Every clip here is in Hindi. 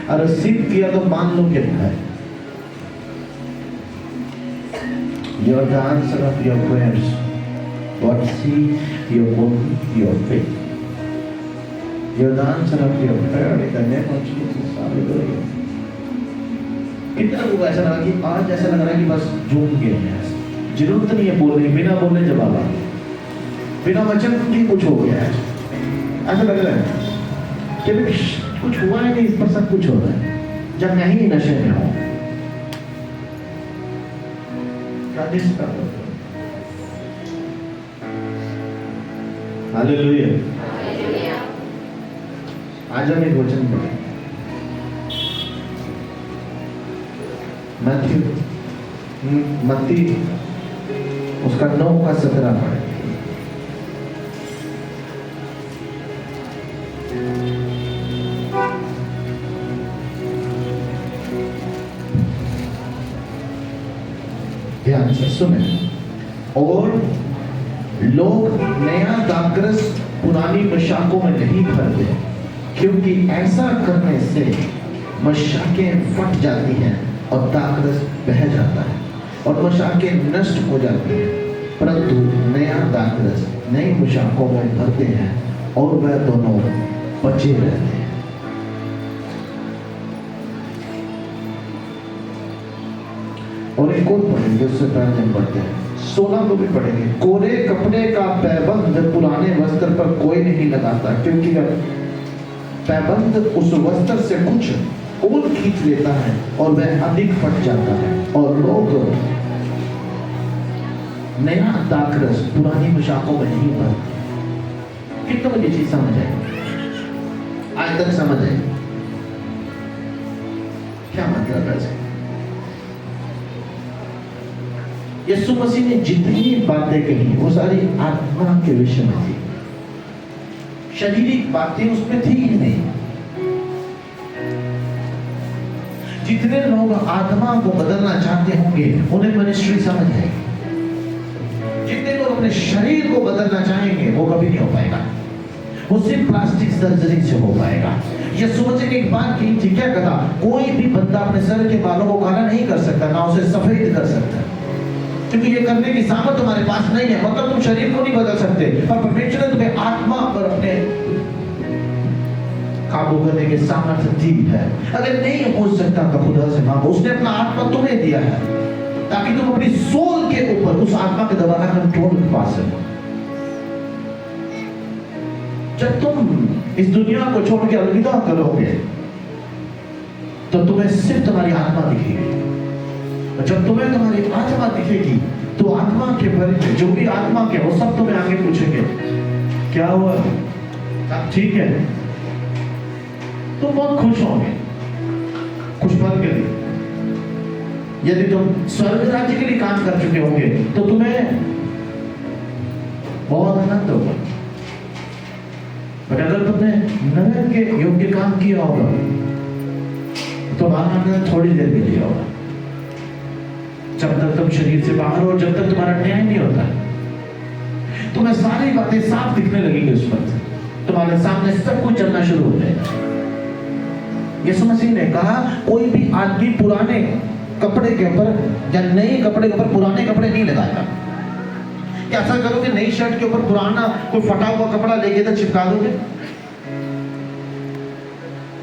और रिसीव किया तो मान लो कि है। You are the answer of your prayers. God see your body, your faith. You are the answer of your prayer in the name of Jesus. Hallelujah. कितना लोग ऐसा लगा कि आज ऐसा लग रहा है कि बस झूम गए हैं, जरूरत नहीं है बोलने, बिना बोलने जवाब आ गया, बिना वचन भी कुछ हो गया है। ऐसा लग रहा है कि कुछ हुआ है नहीं, इस पर सब कुछ हो रहा है, जब मैं ही नशे में हूं। हालेलुया। आज हम एक वचन पढ़ें, मत्ती उसका 9 का 17 पढ़े। ध्यान से सुने। और लोग नया दाखरस पुरानी मशाकों में नहीं भरते, क्योंकि ऐसा करने से मशाकें फट जाती हैं और दाखरस बह जाता है और मशाकें नष्ट हो जाती हैं, परंतु नया दाखरस नई मशाकों में भरते हैं और वह दोनों बचे रहते हैं। और एक और पढ़ेंगे, उससे पहले हम पढ़ते हैं 16 को भी पढ़ेंगे। कोरे कपड़े का पैबंद पुराने वस्त्र पर कोई नहीं लगाता, क्योंकि पैबंद उस वस्त्र से कुछ और खींच लेता है और वह अधिक फट जाता है, और लोग नया दाखरस पुरानी पोशाकों में नहीं भरते। कितना मुझे चीज समझ आई? आज तक समझ आई क्या मतलब है? यीशु मसीह ने जितनी बातें कही वो सारी आत्मा के विषय में थी, शारीरिक बातें उसमें थी ही नहीं। जितने लोग आत्मा को बदलना चाहते होंगे उन्हें मिनिस्ट्री समझ आएगी। जितने लोग अपने शरीर को बदलना चाहेंगे वो कभी नहीं हो पाएगा, वो सिर्फ प्लास्टिक सर्जरी से हो पाएगा। यीशु मसीह ने एक बात की थी, क्या कहा? कोई भी बंदा अपने सर के बालों को काला नहीं कर सकता, ना उसे सफेद कर सकता, क्योंकि ये करने की सामर्थ तुम्हारे पास नहीं है। मतलब तुम शरीर को नहीं बदल सकते, पर परमेश्वर ने तुम्हें आत्मा पर अपने काबू करने की सामर्थ्य दी है। अगर नहीं हो सकता तो खुदा से मांगो, उसने अपना आत्मा तुम्हें दिया है ताकि तुम अपनी सोल के ऊपर उस आत्मा के द्वारा कंट्रोल पा सको। जब तुम इस दुनिया को छोड़ के अलविदा करोगे तो तुम्हें सिर्फ तुम्हारी आत्मा दिखेगी। जब तुम्हें तुम्हारी आत्मा दिखेगी तो आत्मा के बारे जो भी आत्मा के वो सब तुम्हें आगे पूछेंगे, क्या हुआ, सब ठीक है? तुम बहुत खुश होंगे, कुछ पल के लिए। यदि तुम स्वर्ग राज्य के लिए काम कर चुके होंगे तो तुम्हें बहुत आनंद होगा, पर अगर तुमने नरक के योग्य काम किया होगा तो आनंद थोड़ी देर के लिए होगा, जब तक तुम शरीर से बाहर हो, जब तक तुम्हारा न्याय नहीं होता। तुम्हें सारी बातें साफ दिखने लगेंगी, उस वक्त तुम्हारे सामने सब कुछ चलना शुरू हो जाएगा। यीशु मसीह ने कहा कोई भी आदमी पुराने कपड़े के ऊपर या नए कपड़े के ऊपर पुराने कपड़े नहीं लगाएगा। क्या ऐसा करोगे नई शर्ट के ऊपर पुराना कोई फटा हुआ कपड़ा लेके तो चिपका दोगे?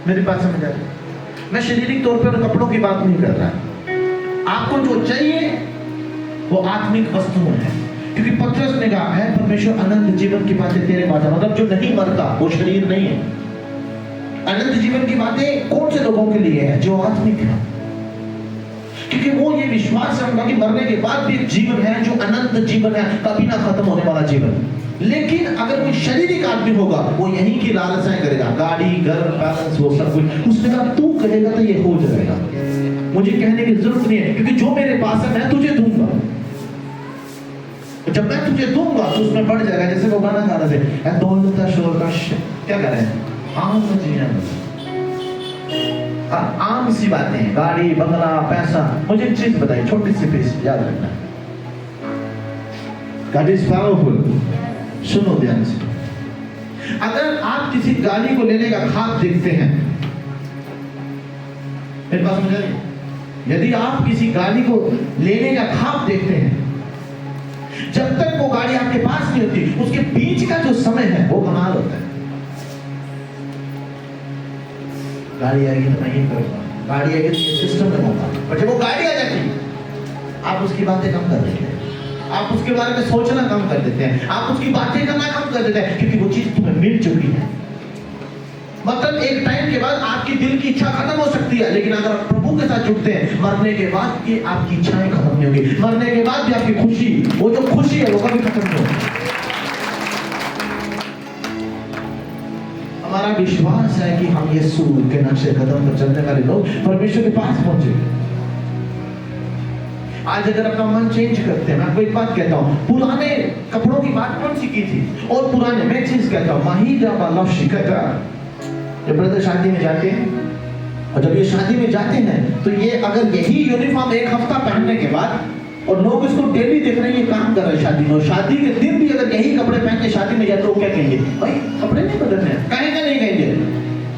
मेरी बात समझ आ रही? मैं शारीरिक तौर पर कपड़ों की बात नहीं कर रहा। आपको जो चाहिए वो आत्मिक वस्तुएं हैं, क्योंकि पतरस ने कहा है परमेश्वर अनंत जीवन की बातें तेरे पास है। मतलब जो नहीं मरता वो शरीर नहीं है। अनंत जीवन की बातें कौन से लोगों के लिए है? जो आत्मिक है, क्योंकि वो ये विश्वास रखता कि मरने के बाद भी एक जीवन है जो अनंत जीवन है, कभी ना खत्म होने वाला जीवन। लेकिन अगर कोई शारीरिक आदमी होगा वो यहीं की लालसाएं करेगा, गाड़ी, घर, पैलेस, वो सब कुछ। उसने कहा तू कहेगा तो ये हो जाएगा, मुझे कहने की जरूरत नहीं है, क्योंकि जो मेरे पास है मैं तुझे दूंगा। जब मैं तुझे दूंगा तो उसमें बढ़ जाएगा। जैसे वो गाना गा रहे थे, दौलत शोर का क्या कर रहे हैं, आम सी बातें हैं, गाड़ी, बंगला, पैसा। मुझे एक चीज बताइए, छोटी सी चीज याद रखना, God is powerful। सुनो ध्यान से, अगर आप किसी गाड़ी को लेने का ख्वाब देखते हैं मेरे पास समझ नहीं। यदि आप किसी गाड़ी को लेने का ख्वाब देखते हैं, जब तक वो गाड़ी आपके पास नहीं होती, उसके बीच का जो समय है वो कमाल होता है। गाड़ी आएगी तो मैं ये करूंगा, गाड़ी आएगी तो ये सिस्टम लगाऊंगा, पर जब वो गाड़ी आ जाती है आप उसकी बातें कम कर देते हैं, आप उसके बारे में सोचना कम कर देते हैं, आप उसकी बातें करना कम कर देते हैं, क्योंकि वो चीज तुम्हें मिल चुकी है। मतलब एक टाइम के बाद आपकी दिल की इच्छा खत्म हो सकती है, लेकिन अगर आप प्रभु के साथ जुड़ते हैं, मरने के बाद भी आपकी इच्छाएं खत्म नहीं होगी, मरने के बाद भी आपकी खुशी, वो जो खुशी है वो कभी खत्म नहीं होगी। हमारा विश्वास है कि हम यीशु के नक्शे कदम पर चलने वाले लोग परमेश्वर के पास पहुंचे। आज अगर अपना मन चेंज करते हैं, मैं आपको एक बात कहता हूँ, पुराने कपड़ों की बात कौन सी की थी, और पुराने, मैं एक चीज कहता हूँ, माहिदा वाला शिकता, जब ब्रदर शादी में जाते हैं, और जब ये शादी में जाते हैं तो ये अगर यही यूनिफॉर्म एक हफ्ता पहनने के बाद, और लोग इसको डेली देख रहे हैं ये काम कर रहे हैं शादी में, और शादी के दिन भी अगर यही कपड़े पहन के शादी में जाए तो क्या कहेंगे, भाई कपड़े नहीं बदलने हैं, कहेंगे नहीं कहेंगे?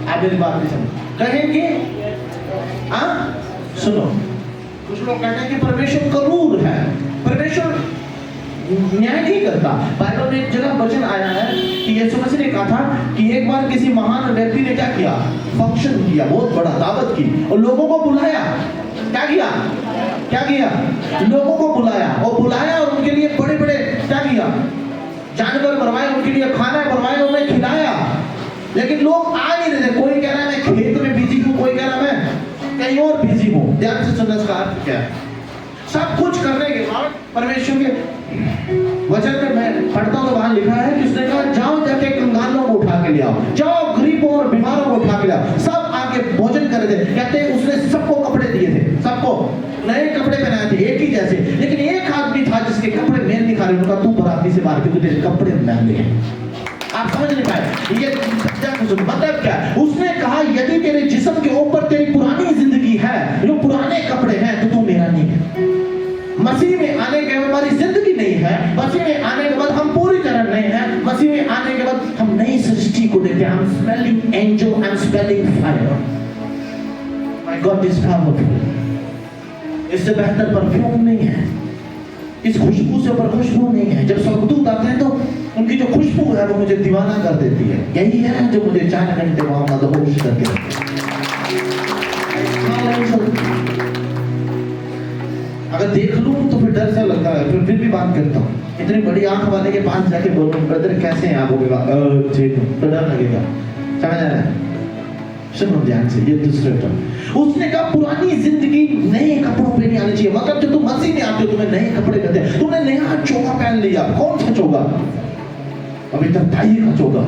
आप मेरी बात नहीं समझ, कहेंगे हाँ? सुनो, कुछ लोग कहते हैं कि परमेश्वर क्रूर है, परमेश्वर न्याय नहीं करता। बाइबल में एक जगह वचन आया है कि यीशु मसीह ने कहा था कि एक बार किसी महान व्यक्ति ने क्या किया, फंक्शन किया, बहुत बड़ा दावत की, और लोगों को बुलाया, क्या किया, क्या किया, लोगों को बुलाया, और बुलाया और उनके लिए बड़े बड़े क्या किया, जानवर बनवाए, उनके लिए खाना बनवाया, उन्हें खिलाया, लेकिन लोग आ नहीं रहे थे। कोई कह रहा है मैं खेत में बिजी हूँ, कोई कह रहा है मैं कहीं और बिजी हूँ। ध्यान से सुनने का अर्थ क्या है, सब कुछ करने के बाद परमेश्वर के वचन में मैं पढ़ता हूँ तो वहां लिखा है कि उसने कहा जाओ जाके कंगालों को उठा के ले आओ, जाओ गरीबों और बीमारों को उठा के ले आओ। सब आके भोजन कर रहे थे, कहते हैं उसने सबको कपड़े दिए थे, सबको नए कपड़े पहनाए थे एक ही जैसे, लेकिन एक आदमी था जिसके कपड़े मेल नहीं खा रहे, उनका तू बराबरी से बाहर, क्योंकि तेरे कपड़े महंगे हैं। आप समझ नहीं पाए ये मतलब क्या? उसने कहा यदि तेरे जिस्म के ऊपर तेरी पुरानी जिंदगी है, जो पुराने कपड़े हैं, तो तू मेरा नहीं है। मसीह में आने के बाद हमारी जिंदगी नहीं है, मसीह में आने के बाद हम पूरी तरह नहीं है, मसीह में आने के बाद हम नई सृष्टि को देखते हैं। हम smelling angel, I am smelling fire, my God is powerful. इससे बेहतर परफ्यूम नहीं है, इस खुशबू से ऊपर खुशबू नहीं है। जब स्वर्गदूत आते हैं तो उनकी जो खुशबू है वो मुझे दीवाना कर देती है। यही है जो मुझे 4 घंटे वहां मदहोश करके रखती है। अगर देख लूं तो फिर डर सा लगता है, फिर भी बात करता हूँ। इतनी बड़ी आंख वाले के पास जाके बोलूं ब्रदर कैसे हैं आप, ठीक हूँ, तो डर लगेगा। समझ आ रहा है? सुनो ध्यान से, ये दूसरे टर्म। उसने कहा पुरानी जिंदगी नए कपड़ों पे नहीं आनी चाहिए। मतलब जब तुम मसीह में आते हो तुम्हें नए कपड़े मिलते हैं, तुमने नया चोगा पहन लिया। कौन सा चोगा? अभी तक ताई का चोगा,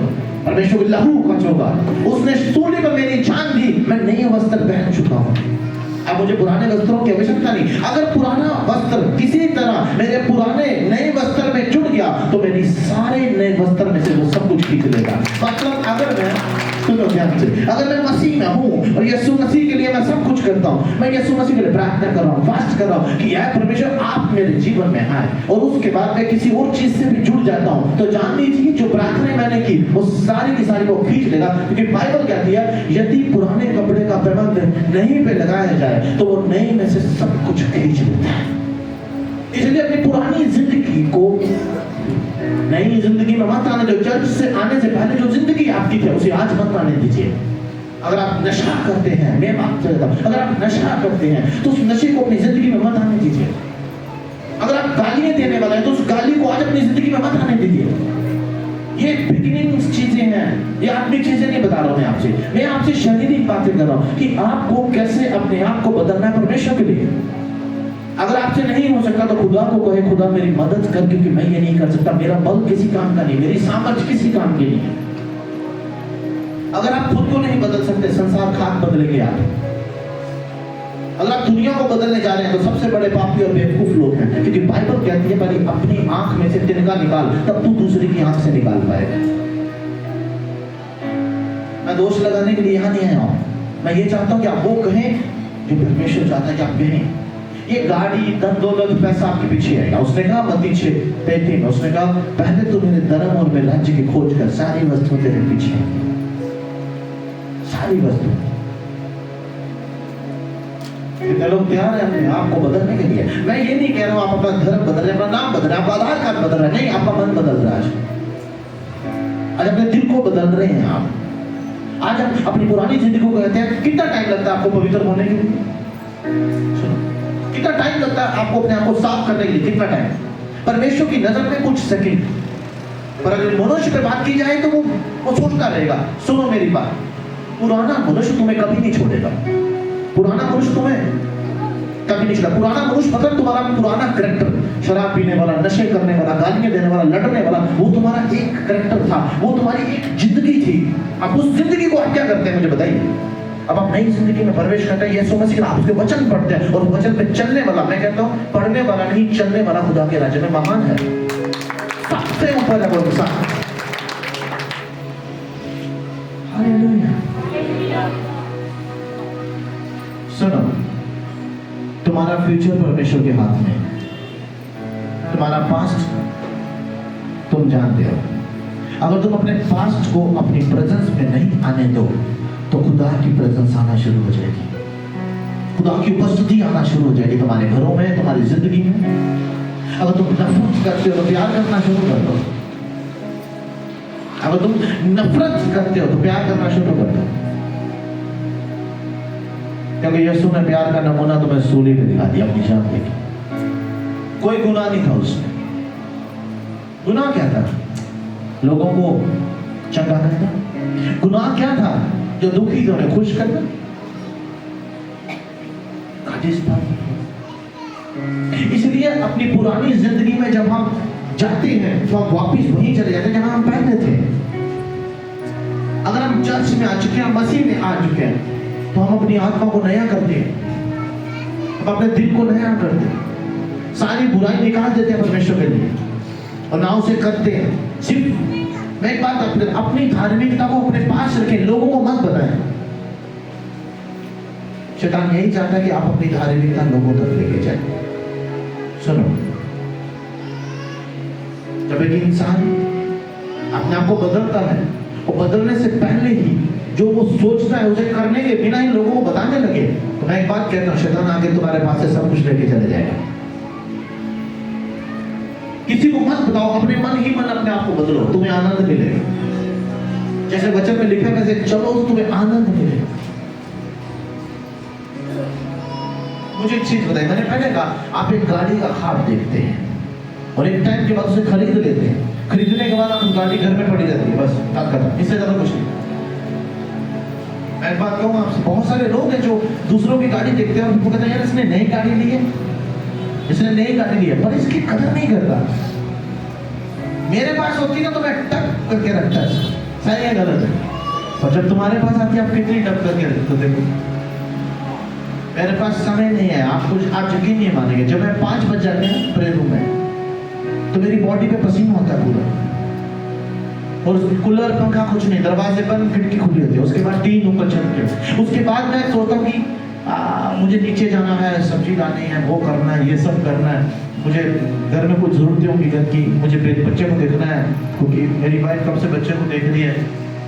परमेश्वर के लहू का चोगा। उसने सूली पर मेरी जान दी, मैं नए वस्त्र पहन चुका हूँ। अब मुझे पुराने वस्त्रों की आवश्यकता नहीं। अगर पुराना वस्त्र किसी तरह मेरे पुराने नए वस्त्र में जुड़ गया तो मेरी सारे नए वस्त्र में से वो सब कुछ खींच लेगा। मतलब अगर मैं, सुनो ध्यान से, अगर मैं मसीह में हूँ और यीशु मसीह के लिए मैं सब कुछ करता हूँ, मैं यीशु मसीह के लिए प्रार्थना कर रहा हूँ, फास्ट कर रहा हूँ कि यार परमेश्वर आप मेरे जीवन में आए, और उसके बाद मैं किसी और चीज से भी जुड़ जाता हूँ, तो जान लीजिए जो प्रार्थना मैंने की वो सारी की सारी वो खींच लेगा। क्योंकि बाइबल कहती है यदि पुराने कपड़े का प्रबंध नहीं पे लगाया जाए तो वो नए में से सब कुछ खींच लेता है। इसलिए अपनी पुरानी जिंदगी को नई जिंदगी में मत आने दो। चर्च से आने से पहले जो जिंदगी आपकी थी उसे आज मत आने दीजिए। अगर आप नशा करते हैं, मैं बात कर रहा हूं, अगर आप नशा करते हैं तो उस नशे को अपनी जिंदगी में मत आने दीजिए। अगर आप गालियां देने वाले हैं तो उस गाली को आज अपनी जिंदगी में मत आने दीजिए। ये बिगिनिंग चीजें हैं, ये आत्मिक चीजें नहीं बता रहा हूं मैं आपसे शारीरिक बातें कर रहा हूं कि आपको कैसे अपने आप को बदलना है परमेश्वर के लिए। अगर आपसे नहीं हो सकता तो खुदा को कहे खुदा मेरी मदद कर, क्योंकि मैं ये नहीं कर सकता, मेरा बल किसी काम का नहीं, मेरी सामर्थ्य किसी काम की नहीं है। अगर आप खुद को नहीं बदल सकते, संसार खाक बदलेंगे आप। अगर आप दुनिया को बदलने जा रहे हैं तो सबसे बड़े पापी और बेवकूफ लोग हैं, क्योंकि बाइबल कहती है पहले अपनी आंख में से तिनका निकाल, तब तू दूसरे की आंख से निकाल पाएगा। मैं दोष लगाने के लिए यहाँ नहीं आया हूं। मैं ये चाहता हूं कि आप वो कहें जो परमेश्वर चाहता है कि आप कहें। ये गाड़ी, धन दौलत, पैसा आपके पीछे आएगा। उसने कहा मत्ती 6:33 में उसने कहा पहले तो मेरे धर्म और मेरे राज्य की खोज कर, सारी वस्तु तेरे पीछे, सारी वस्तु। कितने लोग तैयार है अपने आप को बदलने के लिए। मैं ये नहीं कह रहा हूँ आप अपना धर्म बदल रहे, अपना नाम बदल रहे, आपका आधार कार्ड बदल रहा है, नहीं, आपका मन बदल रहा है। आज अपने दिल को बदल रहे हैं आप। आज हम अपनी पुरानी जिंदगी को कहते हैं, कितना टाइम लगता है आपको पवित्र होने के लिए? सुनो, कितना टाइम लगता है आपको अपने आप को साफ करने के लिए? कितना टाइम? परमेश्वर की नजर में कुछ सेकंड। पर अगर मनुष्य पे बात की जाए तो वो सोचता रहेगा। सुनो मेरी बात, पुराना मनुष्य तुम्हें कभी नहीं छोड़ेगा। पुराना मनुष्य तुम्हें कभी नहीं छोड़ा। पुराना मनुष्य मतलब तुम्हारा पुराना कैरेक्टर, शराब पीने वाला, नशे करने वाला, गालियां देने वाला, लड़ने वाला, वो तुम्हारा एक कैरेक्टर था, वो तुम्हारी एक जिंदगी थी। अब उस जिंदगी को आप क्या करते हैं मुझे बताइए? अब आप नई जिंदगी में प्रवेश करते हैं, यीशु मसीह आप उसके वचन पढ़ते हैं और वचन पे चलने वाला, मैं कहता हूं पढ़ने वाला नहीं, चलने वाला खुदा के राज्य में महान है, सबसे ऊपर है वो इंसान। हालेलुया। सुनो, तुम्हारा फ्यूचर परमेश्वर के हाथ में, तुम्हारा पास्ट तुम जानते हो। अगर तुम अपने पास्ट को अपनी प्रेजेंस में नहीं आने दो तो खुदा की प्रेजेंस आना शुरू हो जाएगी, खुदा की उपस्थिति आना शुरू हो जाएगी तुम्हारे घरों में, तुम्हारी जिंदगी में। अगर तुम नफरत करते हो तो प्यार करना शुरू कर दो। अगर तुम नफरत करते हो तो प्यार करना शुरू कर दो, क्योंकि यीशु ने प्यार का नमूना तुम्हें सूली पे दिखा दिया अपनी जान देके। कोई गुनाह नहीं था उसमें। गुनाह क्या था? लोगों को चंगा करना। गुनाह क्या था? जो दुखी थे उन्हें खुश करना। इसलिए अपनी पुरानी जिंदगी में जब हम जाते हैं तो हम वापिस वहीं चले जाते हैं जहां हम पहले थे। अगर हम चर्च में आ चुके हैं, मसीह में आ चुके हैं, तो हम अपनी आत्मा को नया करते हैं, हम अपने दिल को नया करते हैं, सारी बुराई निकाल देते हैं परमेश्वर के लिए और ना उसे करते हैं। सिर्फ मैं एक बात, अपनी धार्मिकता को अपने पास रखें, लोगों को मत बताएं। शैतान यही चाहता है कि आप अपनी धार्मिकता लोगों तक लेके जाए। सुनो, जब एक इंसान अपने आप को बदलता है, और बदलने से पहले ही जो वो सोचता है उसे करने के बिना ही लोगों को बताने लगे, तो मैं एक बात कहता हूं, शैतान आगे तुम्हारे पास से सब कुछ लेके चले जाएगा। किसी को मत बताओ, अपने मन ही मन अपने आप को बदलो, तुम्हें आनंद मिलेगा। जैसे वचन में लिखा है, वैसे चलो तुम्हें आनंद मिलेगा। मुझे एक चीज बताइए, मैंने पहले कहा आप एक गाड़ी का ख्वाब देखते हैं और एक टाइम के बाद उसे खरीद लेते हैं, खरीदने के बाद आप गाड़ी घर में पड़ी रहती है, बस बात खत्म, इससे ज्यादा कुछ नहीं। मैं एक बात कहूँ आपसे, बहुत सारे लोग हैं जो दूसरों की गाड़ी देखते हैं और उनको कहते हैं यार इसने नई गाड़ी ली है, इसने नई गाड़ी ली है, पर इसकी कदर नहीं करता। मेरे पास होती ना तो मैं टक करके रखता है, सही है गलत है, और जब तुम्हारे पास आती है आप कितनी टक करके रखते हो। देखो मेरे पास समय नहीं है, आप यकीन नहीं मानेंगे, जब मैं 5 बज जाते हैं प्रेयर रूम में तो मेरी बॉडी पे पसीना होता है पूरा, और कूलर पंखा कुछ नहीं, दरवाजे बंद, खिड़की खुली होती है, उसके बाद टीन ऊपर छत के, उसके बाद मैं सोचता हूँ कि मुझे नीचे जाना है, सब्जी लानी है, वो करना है, ये सब करना है, मुझे घर में कुछ जरूरतें होंगी घर की, मुझे बच्चे को देखना है क्योंकि मेरी वाइफ कब से बच्चे को देख रही है,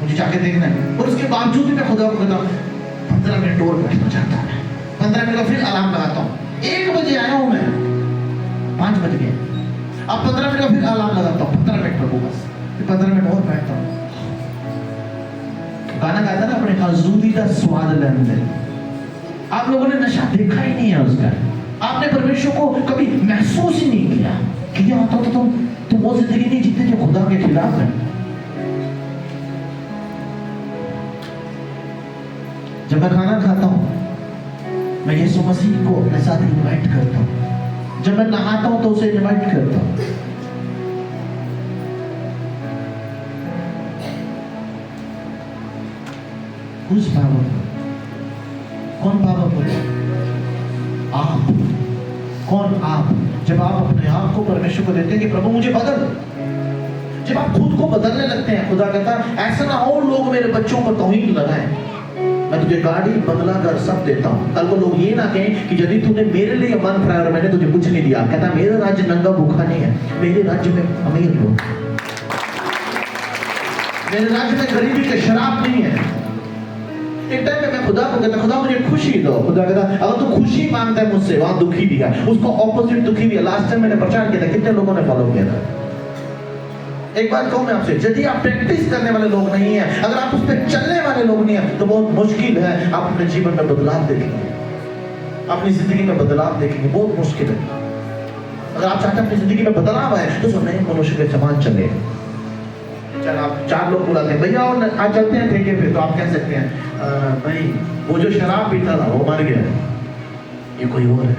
मुझे जाके देखना है। और उसके बावजूद भी मैं खुदा को कहता हूँ 15 मिनट और बैठना चाहता है, 15 मिनट का फिर अलार्म लगाता हूँ। 1 बजे आया हूँ मैं, 5 बज गए, अब 15 मिनट का फिर अलार्म लगाता हूँ, 15 मिनट पर बस, फिर 15 मिनट और बैठता हूँ। गाना गाता ना अपने हजूरी का स्वाद लेने। आप लोगों ने नशा देखा ही नहीं है उसका, आपने परमेश्वर को कभी महसूस ही नहीं किया होता तो तुम वो जिंदगी नहीं जीते जो खुदा के खिलाफ है। जब मैं खाना खाता हूं मैं यीशु मसीह को अपने साथ इनवाइट करता हूं, जब मैं नहाता हूं तो उसे इनवाइट करता हूं। Who's powerful? कौन पावरफुल है? आप। कौन आप? जब आप अपने आप को परमेश्वर को देते हैं कि प्रभु मुझे बदल, जब आप खुद को बदलने लगते हैं, खुदा कहता है ऐसा ना हो लोग मेरे बच्चों पर तौहीन लगाएं, मैं तुझे गाड़ी बंगला घर सब देता हूं, कल को लोग ये ना कहें कि यदि तूने मेरे लिए मन फराया और मैंने तुझे कुछ नहीं दिया। कहता मेरा राज्य नंगा भूखा नहीं है, मेरे राज्य में अमीर लोग, मेरे राज्य में गरीबी के शराब नहीं है। एक टाइम में मैं खुदा को कहता खुदा मुझे खुशी दो, खुदा कहता अगर तू खुशी मांगता है मुझसे, वहां दुखी भी है, उसको ऑपोजिट दुखी भी है। लास्ट टाइम मैंने प्रचार किया था, कितने लोगों ने फॉलो किया था? एक बात कहूं मैं आपसे, यदि आप प्रैक्टिस करने वाले लोग नहीं है, अगर आप उस पर चलने वाले लोग नहीं है, तो बहुत मुश्किल है आप अपने जीवन में बदलाव देखेंगे, अपनी जिंदगी में बदलाव देखेंगे, बहुत मुश्किल है। अगर आप चाहते हैं अपनी जिंदगी में बदलाव है तो नए मनुष्य के समान चले। चल आप 4 लोग बुलाते हैं, भैया और आज चलते हैं ठेके पे, तो आप कह सकते हैं भाई वो जो शराब पीता था वो मर गया, ये कोई और है।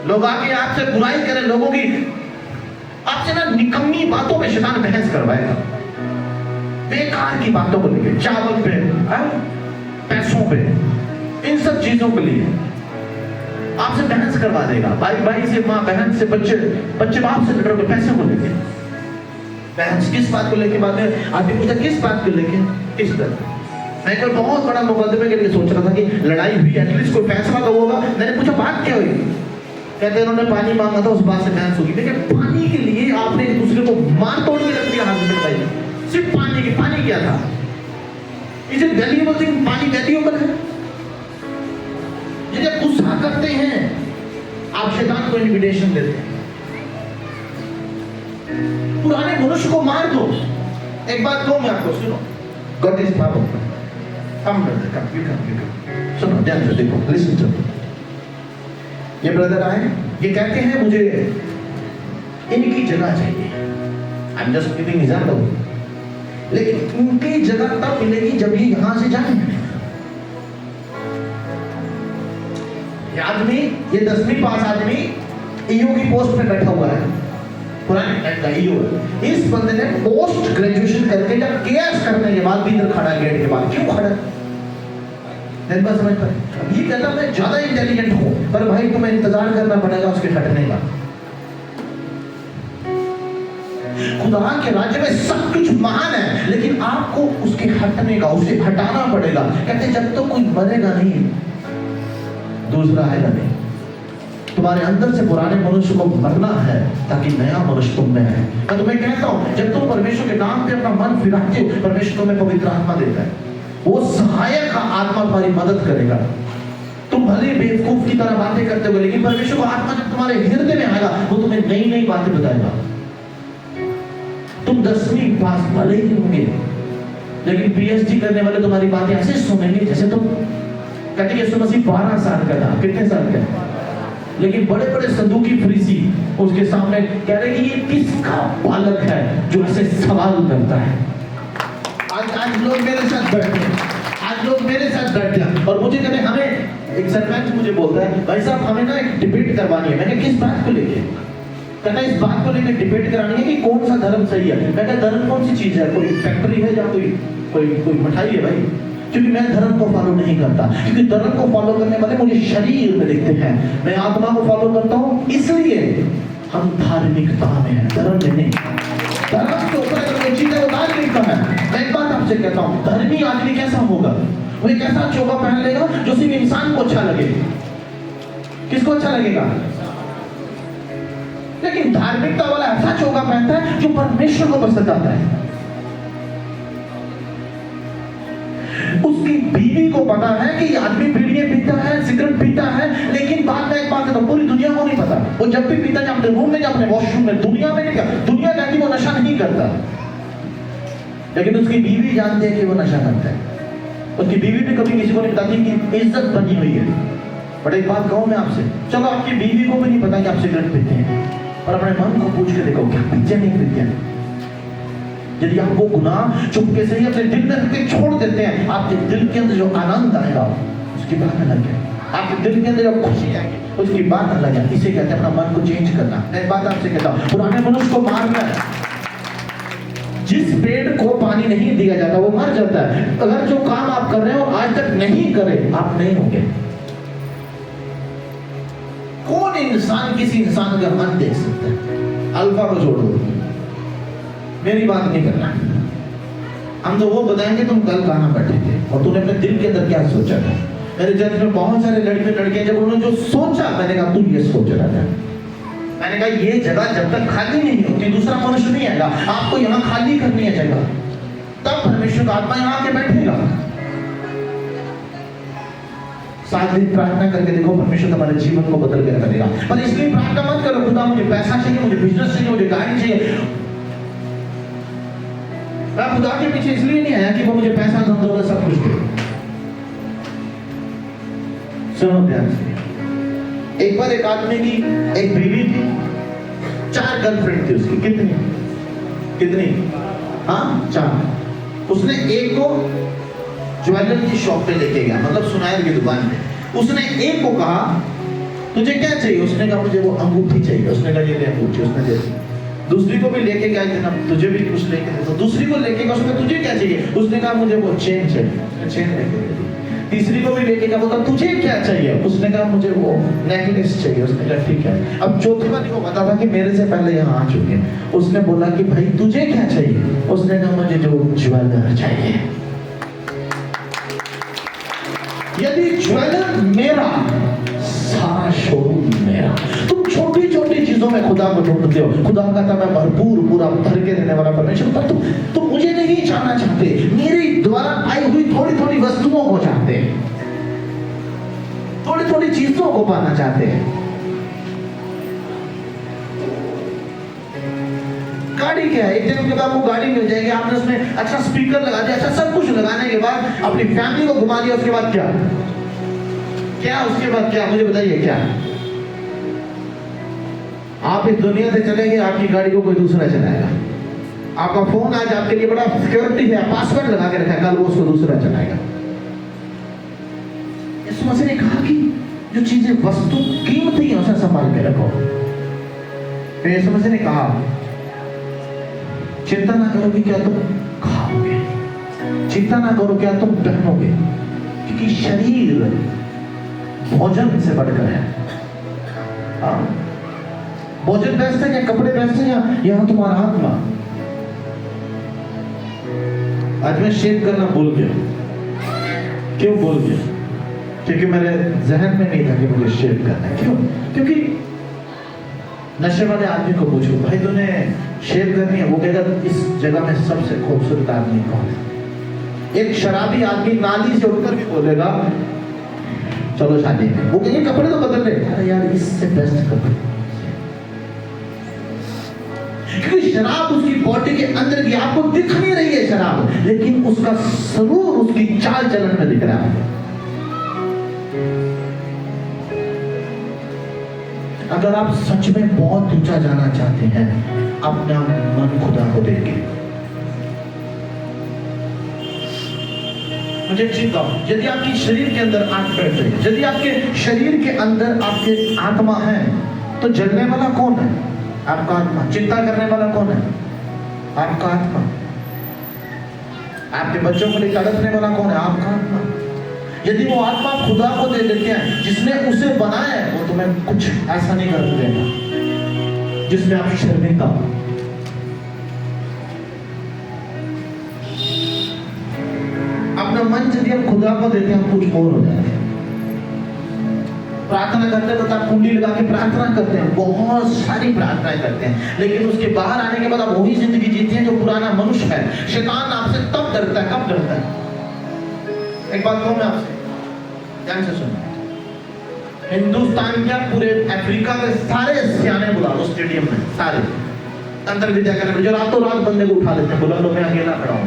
लोग आके आपसे बुराई करें, लोगों की आपसे ना निकम्मी बातों पे शैतान बहस करवाएगा, बेकार की बातों को लेके, चावल पे, पैसों पे, इन सब चीजों के लिए आपसे बहस करवा देगा। भाई भाई से, माँ बहन से, बच्चे बच्चे बाप से लड़ रहे पैसे को लेके बहस। किस बात को लेके बात है? आदमी पूछा किस बात को लेके? इस तरह मैं कोई बहुत बड़ा मुकदमे के लिए सोच रहा था कि लड़ाई हुई, एटलीस्ट कोई फैसला तो होगा। मैंने पूछा बात क्या हुई? कहते इन्होंने पानी मांगा था, उस बात से बहस होगी। देखिए पानी के लिए आपने एक दूसरे को मार तोड़ के रख दिया हाथ में, भाई सिर्फ पानी की। पानी क्या था? Is it valuable thing? पानी वैल्यूएबल है? जब गुस्सा करते हैं आप शैतान को इनविटेशन देते हैं, पुराने मनुष्य को मार दो। एक बात कहूं मैं आपको, सुनो, गॉड इज पावरफुल। कम सुनो ध्यान से, देखो, लिसन टू। ये ब्रदर आए, ये कहते हैं मुझे इनकी जगह चाहिए, I am just giving example, लेकिन इनकी जगह तब मिलेगी जब ये यहां से जाएंगे। ये आदमी, ये 10वीं पास आदमी ईओ की पोस्ट पे बैठा हुआ है, पुराने टाइम का ईओ है। इस बंदे ने पोस्ट ग्रेजुएशन करके जब केएस करने के बाद भी इधर खड़ा है, गेट के बाद। क्यों खड़ा है? समझ पर अब ये कहता मैं ज्यादा इंटेलिजेंट हूं, पर भाई तुम्हें इंतजार करना पड़ेगा उसके हटने का। खुदा के राज्य में सब कुछ महान है, लेकिन आपको उसके हटने का, उसे हटाना पड़ेगा। कहते जब तो कोई मरेगा नहीं, दूसरा आएगा नहीं। तुम्हारे अंदर से पुराने मनुष्य को मरना है ताकि नया मनुष्य तुम में है। मैं तुम्हें कहता हूं, जब तुम परमेश्वर के नाम पे अपना मन फिराते हो, परमेश्वर तुम्हें पवित्र आत्मा देता है। वो सहायक का आत्मा तुम्हारी मदद करेगा। तुम भले बेवकूफ की तरह बातें करते हो, लेकिन परमेश्वर का आत्मा जब तुम्हारे हृदय में आएगा, वो तुम्हें नई नई बातें बताएगा। तुम 10वीं पास भले ही होंगे, लेकिन पीएचडी करने वाले तुम्हारी बातें ऐसे सुनेंगे जैसे तुम कहते यीशु मसीह 12 साल का था। कितने साल का? लेकिन बड़े बड़े सदूकी फरीसी उसके सामने कह रहे कि ये किसका बालक है जो ऐसे सवाल करता है। आज लोग मेरे साथ बैठे हैं, आज लोग मेरे साथ बैठे हैं और मुझे कहते हमें, एक सरपंच मुझे बोलता है भाई साहब हमें ना एक डिबेट करवानी है। मैंने किस बात को लेके? कहता इस बात को लेकर डिबेट करानी है कि कौन सा धर्म सही है। मैं कहता धर्म कौन सी चीज है? कोई फैक्ट्री है या कोई मिठाई है? भाई क्योंकि मैं धर्म को फॉलो नहीं करता, क्योंकि धर्म को फॉलो करने वाले मुझे शरीर में दिखते हैं, मैं आत्मा को फॉलो करता हूं। इसलिए हम धार्मिकता में हैं, धर्म में नहीं। धर्म के ऊपर अगर कोई चीज है वो धार्मिकता है। मैं एक बात आपसे कहता हूं, धर्मी आदमी कैसा होगा? वो एक ऐसा चोगा पहन लेगा जो सिर्फ इंसान को अच्छा लगे। किसको अच्छा लगेगा? लेकिन धार्मिकता वाला ऐसा चोगा पहनता है जो परमेश्वर को पसंद आता है। उसकी बीवी को पता है कि ये आदमी बीड़ियां पीता है, सिगरेट पीता है, लेकिन बात में एक बात है तो पूरी दुनिया को नहीं पता। वो जब भी पीता है अपने रूम में, अपने वॉशरूम में, दुनिया में नहीं, दुनिया कहती वो नशा नहीं करता, लेकिन उसकी बीवी जानती है कि वो नशा करता है। उसकी बीवी भी कभी किसी को नहीं बताती कि इज्जत बनी हुई है। बट एक बात कहूं मैं आपसे, चलो आपकी बीवी को भी नहीं पता कि आप सिगरेट पीते हैं, और अपने मन को पूछ के देखो क्या पीते नहीं पीते हैं। यदि आप वो गुनाह चुपके से ही अपने दिल में रख छोड़ देते हैं, आपके दिल के अंदर जो आनंद आएगा उसकी बात अलग है। आपके दिल के अंदर जो खुशी आएगी उसकी बात अलग है। इसे कहते हैं अपना मन को चेंज करना। मैं बात आपसे कहता हूं, पुराने मनुष्य को मारना है। जिस पेड़ को पानी नहीं दिया जाता वो मर जाता है। अगर जो काम आप कर रहे हो आज तक नहीं करे, आप नहीं होंगे। कौन इंसान किसी इंसान का मन देख सकता है? अल्फा को छोड़ दो, मेरी बात नहीं करना। हम तो वो बताएंगे तुम कल कहां बैठे थे और तूने अपने दिल के अंदर क्या सोचा था। मेरे चर्च में बहुत सारे लड़के लड़कियां, जब उन्होंने जो सोचा, मैंने कहा तू ये सोच रहा था। मैंने कहा ये जगह जब तक खाली नहीं होती दूसरा मनुष्य नहीं आएगा। आपको यहाँ खाली करनी है जगह, तब परमेश्वर का आत्मा यहाँ आके बैठेगा। 7 दिन प्रार्थना करके देखो, परमेश्वर तुम्हारे जीवन को बदल के करेगा। पर इसलिए प्रार्थना मत करो खुदा मुझे पैसा चाहिए, मुझे बिजनेस चाहिए, मुझे गाड़ी चाहिए। मैं खुदा के पीछे इसलिए नहीं आया कि वो मुझे पैसा धन दौलत सब कुछ दे। सुनो ध्यान से, एक बार एक आदमी की एक बीवी थी, 4 गर्लफ्रेंड थी उसकी। कितनी? हाँ, 4। उसने एक को ज्वेलर की शॉप पे लेके गया, मतलब सुनार की दुकान पे। उसने एक को कहा तुझे क्या चाहिए? उसने कहा मुझे वो अंगूठी चाहिए। उसने कहा ये ले अंगूठी, उसने दे दी। दूसरी को भी लेके गया कि ना तुझे भी कुछ लेके दे। तो दूसरी को लेके गया, उसने कहा तुझे क्या चाहिए? उसने कहा मुझे वो चेन चाहिए। उसने चेन लेके दे दी। तीसरी को भी लेके गया, बोला तुझे क्या चाहिए? उसने कहा मुझे वो नेकलेस चाहिए। उसने कहा ठीक है। अब चौथी वाली को पता था कि मेरे से पहले यहाँ आ चुके हैं। उसने बोला कि भाई तुझे क्या चाहिए? उसने कहा मुझे जो ज्वेलर चाहिए। यदि ज्वेलर मेरा, सारा शोरूम मेरा। तुम छोटी छोटी चीजों में खुदा को ढूंढते हो। खुदा कहता मैं भरपूर पूरा भर के देने वाला परमेश्वर, पर तुम मुझे नहीं जानना चाहते, मेरे द्वारा आई हुई थोड़ी थोड़ी वस्तुओं को चाहते हैं, थोड़ी थोड़ी चीजों को पाना चाहते हैं। गाड़ी क्या है? एक दिन के बाद वो गाड़ी मिल जाएगी, आपने उसमें अच्छा स्पीकर लगा दिया, अच्छा सब कुछ लगाने के बाद अपनी फैमिली को घुमा दिया, उसके बाद क्या? उसके बाद क्या? मुझे बताइए क्या? आप इस दुनिया से चले गए, आपकी गाड़ी को कोई दूसरा चलाएगा। आपका फोन आज आपके लिए बड़ा सिक्योरिटी है, पासवर्ड लगा के रखा है, कल वो उसको दूसरा चलाएगा। यीशु मसीह ने कहा कि जो चीजें वस्तु कीमती है उसे संभाल के रखो। तो यीशु मसीह ने कहा चिंता ना करो कि क्या तुम खाओगे, चिंता ना करो क्या तुम पहनोगे, क्योंकि शरीर भोजन से बढ़कर है। भोजन बेस्ट है या कपड़े बेस्ट है या यहाँ तुम्हारा आत्मा? आज मैं शेव करना भूल गया। क्यों भूल गया? क्योंकि मेरे जहन में नहीं था कि मुझे शेव करना है। क्यों? क्योंकि नशे वाले आदमी को पूछो भाई तूने शेव करनी है, वो कहेगा इस जगह में सबसे खूबसूरत आदमी कौन है? एक शराबी आदमी नाली से उठकर भी बोलेगा चलो शादी में। वो कहेंगे कपड़े तो बदल रहे, अरे यार इससे बेस्ट कपड़े। क्योंकि शराब उसकी बॉडी के अंदर की आपको दिख नहीं रही है शराब, लेकिन उसका स्वरूप उसकी चाल चलन में दिख रहा है। अगर आप सच में बहुत ऊंचा जाना चाहते हैं, अपना मन खुदा को देके। मुझे चिंता, यदि आपकी शरीर के अंदर आंख बैठ रही है, यदि आपके शरीर के अंदर आपके आत्मा है, तो जलने वाला कौन है? आपका आत्मा। चिंता करने वाला कौन है? आपका आत्मा। आपके बच्चों के लिए तड़पने वाला कौन है? आपका आत्मा। यदि वो आत्मा खुदा को दे देते हैं, जिसने उसे बनाया है, वो तुम्हें कुछ ऐसा नहीं कर देगा जिसमें आप शर्मिंदा हो। अपना मन यदि हम खुदा को देते हैं, हम कुछ और हो जाते हैं। प्रार्थना करते वक्त आप कुंडी लगा के प्रार्थना करते हैं, बहुत सारी प्रार्थनाएं करते हैं, लेकिन उसके बाहर आने के बाद आप वही जिंदगी जीते हैं जो पुराना मनुष्य है। शैतान आपसे तब डरता है, कब डरता है? एक बात कहूं मैं आपसे, ध्यान से सुनो। हिंदुस्तान क्या पूरे अफ्रीका के सारे सियाने बुला लो स्टेडियम में, सारे अंतर विद्या करने जो रातों रात बंदे को उठा लेते हैं, बुला लो, मैं अकेला खड़ा हूं,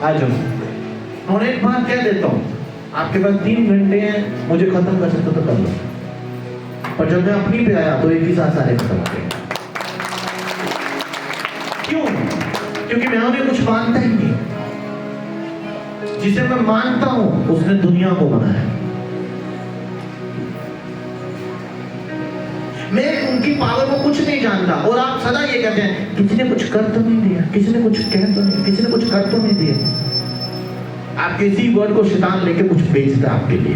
आ जाओ। और एक बात कह देता हूं, आपके पास 3 घंटे हैं, मुझे खत्म कर सकते तो कर लो, पर जब मैं अपनी पे आया तो एक ही साथ सारे खत्म हो गए। क्यों? क्योंकि मैं उन्हें कुछ मानता ही नहीं। जिसे मैं मानता हूं उसने दुनिया को बनाया। मैं उनकी पावर को कुछ नहीं जानता, और आप सदा ये कहते हैं किसी ने कुछ कर तो नहीं दिया, किसी ने कुछ कह तो नहीं, किसी ने कुछ कर तो नहीं दिया। आप किसी वर्ड को शैतान लेके कुछ बेचता है आपके लिए।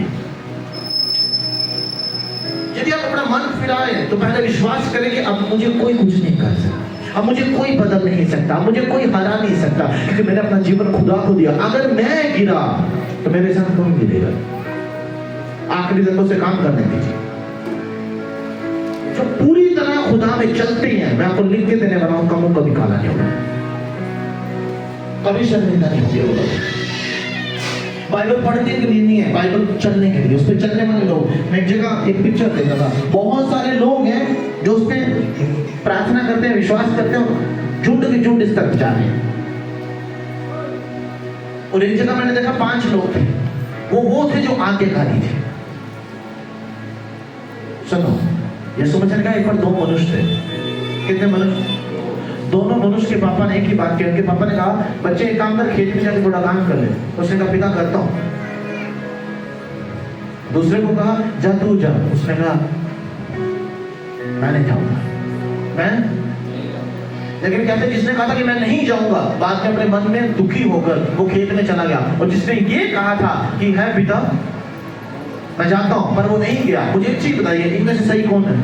यदि आप अपना मन फिराए तो पहले विश्वास करें कि अब मुझे कोई कुछ नहीं कर सकता, अब मुझे कोई बदल नहीं सकता, मुझे कोई हरा नहीं सकता, क्योंकि मैंने अपना जीवन खुदा को दिया। अगर मैं गिरा तो मेरे साथ कौन गिरेगा? आखिरी दिन से काम करने दीजिए। जो पूरी तरह खुदा में चलते हैं, मैं आपको लिख के देने वाला हूं, कमों कभी काला नहीं होगा, कभी शर्मिंदा नहीं होगा। बाइबल पढ़ने के लिए नहीं है, बाइबल चलने के लिए, उस पर चलने वाले लोग। मैं एक जगह एक पिक्चर देखा था, बहुत सारे लोग हैं जो उस पर प्रार्थना करते हैं, विश्वास करते हैं, झुंड के झुंड इस तरफ जा रहे हैं। और एक जगह मैंने देखा 5 लोग थे, वो थे जो आज्ञाकारी थे। सुनो, ये समझने का, एक बार 2 मनुष्य थे। कितने मनुष्य? दोनों मनुष्य के पापा ने एक ही बात की। उनके पापा ने कहा, बच्चे एक काम कर, खेत में जाकर थोड़ा काम कर ले। उसने कहा, पिता करता हूं। दूसरे को कहा, जा तू जा। उसने कहा, मैं नहीं जाऊंगा, मैं। लेकिन कहते, जिसने कहा था कि मैं नहीं जाऊंगा, बाद में अपने मन में दुखी होकर वो खेत में चला गया। और जिसने ये कहा था कि है पिता मैं जाता हूं, पर वो नहीं गया। मुझे एक चीज बताइए, इनमें से सही कौन है?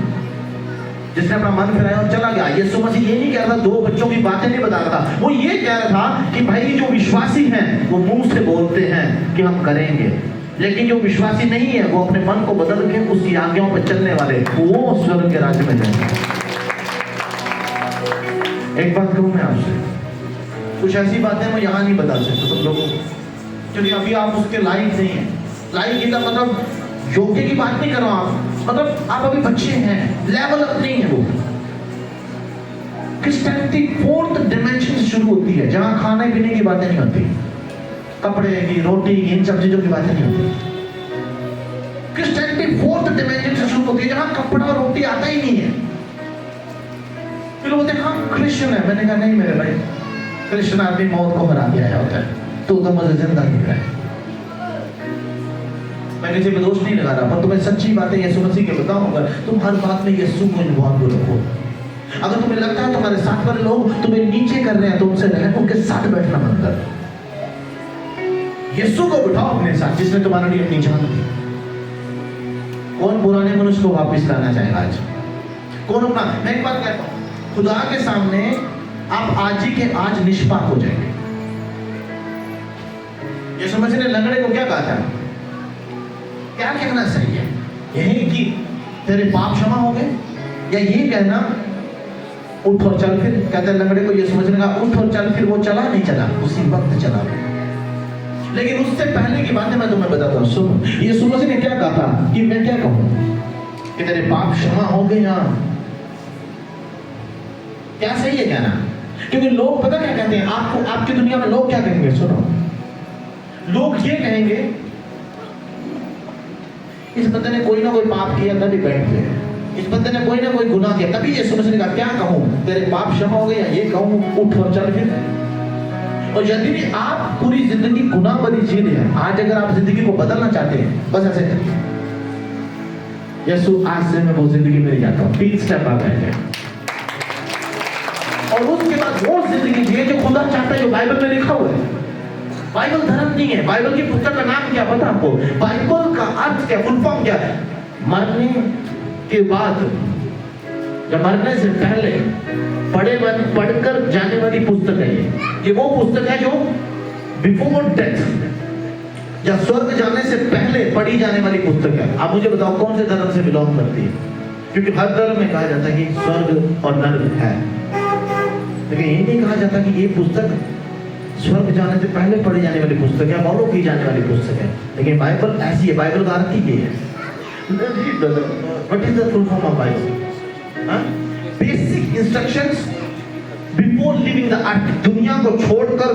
जिसने अपना मन फिराया और चला गया। यीशु मसीह ये नहीं कह रहा 2 बच्चों की बातें नहीं बता रहा था, वो ये कह रहा था कि भाई जो विश्वासी हैं वो मुंह से बोलते हैं कि हम करेंगे, लेकिन जो विश्वासी नहीं है वो अपने मन को बदल के उसकी आज्ञाओं पर चलने वाले, वो स्वर्ग के राज्य में जाएंगे। एक बात कहूं मैं आपसे, कुछ ऐसी बातें मैं यहाँ नहीं बता सकता तुम लोगों को, क्योंकि अभी आप उसके लायक नहीं है। लायक का मतलब योग्य की बात नहीं कर रहा हूं, मतलब आप अभी बच्चे हैं, लेवल अप नहीं है वो। क्रिश्चियनिटी 4th डिमेंशन से शुरू होती है, जहां खाने पीने की बातें नहीं होती, कपड़े की, रोटी की, इन सब चीजों की बातें नहीं होती। क्रिश्चियनिटी 4th डिमेंशन से शुरू होती है, जहां कपड़ा और रोटी आता ही नहीं है। फिर बोलते हैं हाँ क्रिश्चियन है। मैंने कहा नहीं मेरे भाई, क्रिश्चियन आदमी मौत को हरा दिया होता है, तो मुझे जिंदा दिख रहा है। मैं किसी पे दोष नहीं लगा रहा, पर तुम्हें सच्ची बातें यीशु मसीह के बताऊंगा, तुम हर बात में यीशु को इन्वॉल्व रखो। अगर तुम्हें लगता है तुम्हारे साथ वाले लोग तुम्हें नीचे कर रहे हैं, तो उनसे रहकर उनके साथ बैठना बंद कर। यीशु को बिठाओ अपने साथ, जिसने तुम्हारे लिए अपनी जान दी। कौन पुराने मनुष्य को वापस लाना चाहेगा आज? कौन अपना? मैं एक बात कहता हूं, खुदा के सामने आप आज ही के आज निष्पाप हो जाएंगे। यीशु मसीह ने लंगड़े को क्या कहा था? क्या कहना सही है? यही कि तेरे पाप क्षमा हो गए, या ये कहना उठ और चल फिर? कहते हैं लंगड़े को यीशु मसीह ने कहा उठ और चल फिर। वो चला नहीं चला, उसी वक्त चला। लेकिन उससे पहले की बातें मैं तुम्हें बताता हूं, सुनो। यीशु मसीह ने क्या कहा था कि मैं क्या कहूं कि तेरे पाप क्षमा हो गए? क्या सही है कहना? क्योंकि लोग पता क्या कहते हैं आपको, आपकी दुनिया में लोग क्या कहेंगे? सुनो, लोग ये कहेंगे इस बंदे ने कोई ना कोई पाप किया तभी बैठ गए, इस बंदे ने कोई ना कोई गुनाह किया तभी यीशु मसीह ने कहा क्या कहूं, तेरे पाप क्षमा हो गए, या ये कहूं उठ और चल फिर। और यदि भी आप पूरी जिंदगी गुनाह भरी जी रहे हैं, आज अगर आप जिंदगी को बदलना चाहते हैं, बस ऐसे करिए, यीशु आज से मैं वो जिंदगी में जाता हूं, 3 स्टेप आ गए हैं। और उसके बाद वो जिंदगी जिए जो खुदा चाहता है, जो बाइबल में लिखा हुआ है। बाइबल धर्म नहीं है। बाइबल की पुस्तक का नाम क्या पता आपको? बाइबल का अर्थ क्या, फुल फॉर्म क्या है? मरने के बाद या मरने से पहले पढ़कर जाने वाली पुस्तक है। ये वो पुस्तक है जो बिफोर डेथ या स्वर्ग जाने से पहले पढ़ी जाने वाली पुस्तक है। आप मुझे बताओ कौन से धर्म से बिलोंग करती है? क्योंकि हर धर्म में कहा जाता है कि स्वर्ग और नर्क है, लेकिन ये नहीं कहा जाता कि ये पुस्तक स्वर्ग जाने से पहले पढ़ी जाने वाली पुस्तक है, फॉलो की जाने वाली पुस्तक है। लेकिन बाइबल ऐसी है, बाइबल का अर्थ ही ये है। What is the full form of Bible? Basic instructions before living the earth. दुनिया को छोड़कर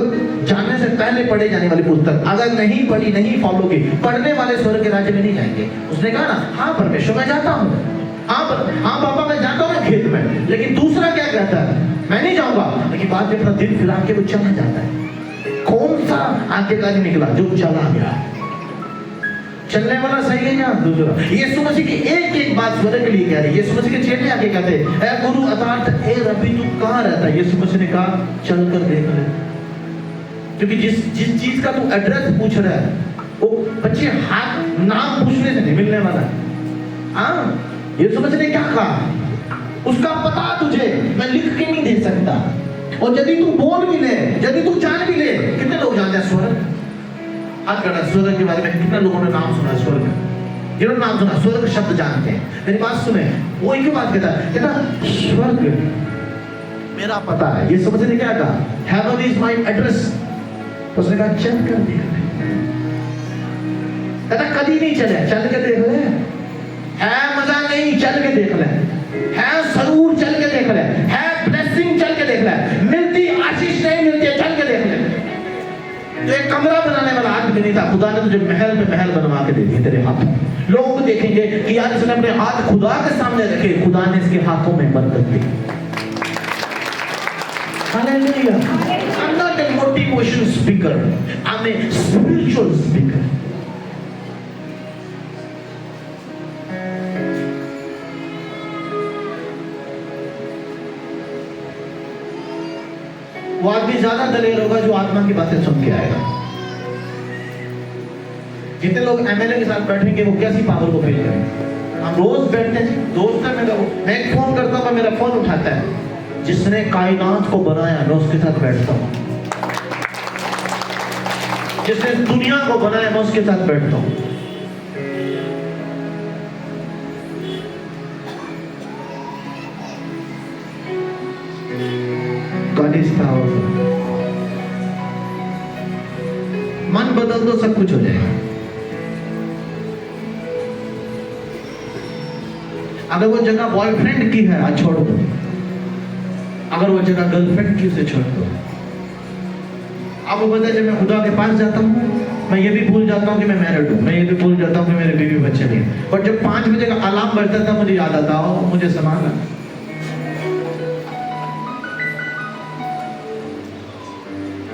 जाने से पहले पढ़े जाने वाली पुस्तक। अगर नहीं पढ़ी, नहीं फॉलो की, पढ़ने वाले स्वर्ग के राज्य में नहीं जाएंगे। उसने कहा ना, हाँ परमेश्वर मैं जाता हूँ, हाँ पापा मैं जाता हूँ खेत में, लेकिन दूसरा क्या कहता है? मैं नहीं जाऊंगा। लेकिन बाद में अपना दिल फिरा के वो चला जाता है। कौन सा आज्ञाकारी निकला? जो चला गया। चलने वाला सही है या दूसरा? यीशु मसीह की एक एक बात स्वर्ग के लिए कह रही है। यीशु मसीह के चेले आके कहते हैं, ए गुरु अर्थात ए रब्बी तू कहाँ रहता है? यीशु मसीह ने कहा चल कर देख ले। क्योंकि जिस चीज का तू एड्रेस पूछ रहा है, वो बच्चे हाथ नाम पूछने से नहीं मिलने वाला। हाँ, यीशु मसीह ने क्या कहा? उसका पता तुझे मैं लिख के नहीं दे सकता। और यदि तू बोल भी ले, यदि तू जान भी ले, कितने लोग जानते हैं स्वर्ग? हाथ करना, स्वर्ग के बारे में कितने लोगों ने नाम सुना? स्वर्ग जिन्होंने नाम सुना, स्वर्ग शब्द जानते हैं। मेरी बात सुने, वो एक ही बात कहता स्वर्ग मेरा पता है। ये समझने क्या कहा? Heaven is my address. उसने कहा चल कर दिया। कहता कभी नहीं चले, चल के देख ले, है मजा नहीं, चल के देख ले, है सरूर चल के देख ले, है ब्लेसिंग चल के देख ले, मिलती आशीष नहीं मिलती है, चल के देख ले। तो एक कमरा बनाने वाला आदमी नहीं था, खुदा ने तुझे महल में महल बनवा के दे दिए तेरे हाथों। लोग देखेंगे कि यार इसने अपने हाथ खुदा के सामने रखे, खुदा ने इसके हाथों में बरकत दी। Hallelujah. I'm not a motivation speaker. I'm a spiritual speaker. वो आदमी ज्यादा दलेर होगा जो आत्मा की बातें सुन के आएगा। जितने लोग एमएलए के साथ बैठेंगे वो कैसी पावर को फील करेंगे। हम रोज बैठते हैं, दोस्त है मेरा, मैं एक फोन करता हूँ, मेरा फोन उठाता है, जिसने कायनात को बनाया मैं उसके साथ बैठता हूँ, जिसने दुनिया को बनाया मैं उसके साथ बैठता हूँ। God is powerful. मन बदल दो सब कुछ हो जाएगा। अगर वो जगह बॉयफ्रेंड की है आज छोड़ दो, अगर वो जगह गर्लफ्रेंड की उसे छोड़ दो। आपको पता है जब मैं खुदा के पास जाता हूँ मैं ये भी भूल जाता हूँ कि मैं मैरिड हूँ, मैं ये भी भूल जाता हूँ कि मेरे बीवी बच्चे नहीं है। और जब 5 बजे का अलार्म बजता था मुझे याद आता हो मुझे संभालना।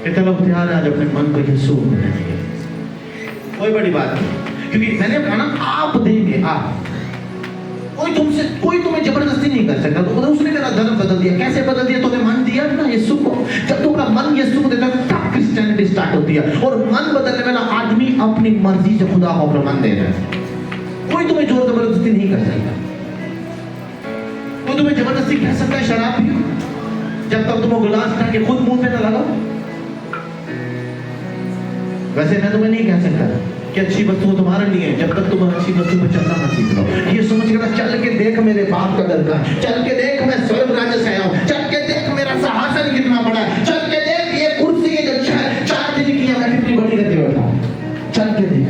कितने लोग तैयार हैं आज अपने मन को यीशु बनाने के लिए? कोई बड़ी बात नहीं, क्योंकि मैंने कहा ना आप देंगे, आप कोई तुम्हें जबरदस्ती नहीं कर सकता। तो उसने तेरा धर्म बदल दिया। कैसे बदल दिया? तूने मन दिया ना यीशु को। जब तू अपना मन यीशु को देता है तब क्रिश्चियनिटी स्टार्ट होती है। और मन बदलने वाला आदमी अपनी मर्जी से खुदा को अपना मन दे रहा है। कोई तुम्हें जोर जबरदस्ती नहीं कर सकता। कोई तुम्हें जबरदस्ती कह सकता है शराब पियो, जब तक तुम वो गिलास उठा के खुद मुंह पे ना लगाओ। वैसे मैं तुम्हें नहीं कह सकता कि अच्छी वस्तु तुम्हारे लिए है, जब तक तुम अच्छी वस्तु पर चलना मत सीख लो। ये समझ के चल के देख मेरे बाप का घर का, चल के देख मैं स्वर्ग राज्य से आया हूँ, चल के देख मेरा सिंहासन कितना बड़ा है, चल के देख ये कुर्सी है जो 4 दिन की है मैं कितनी बड़ी करके बैठा हूँ, चल के देख।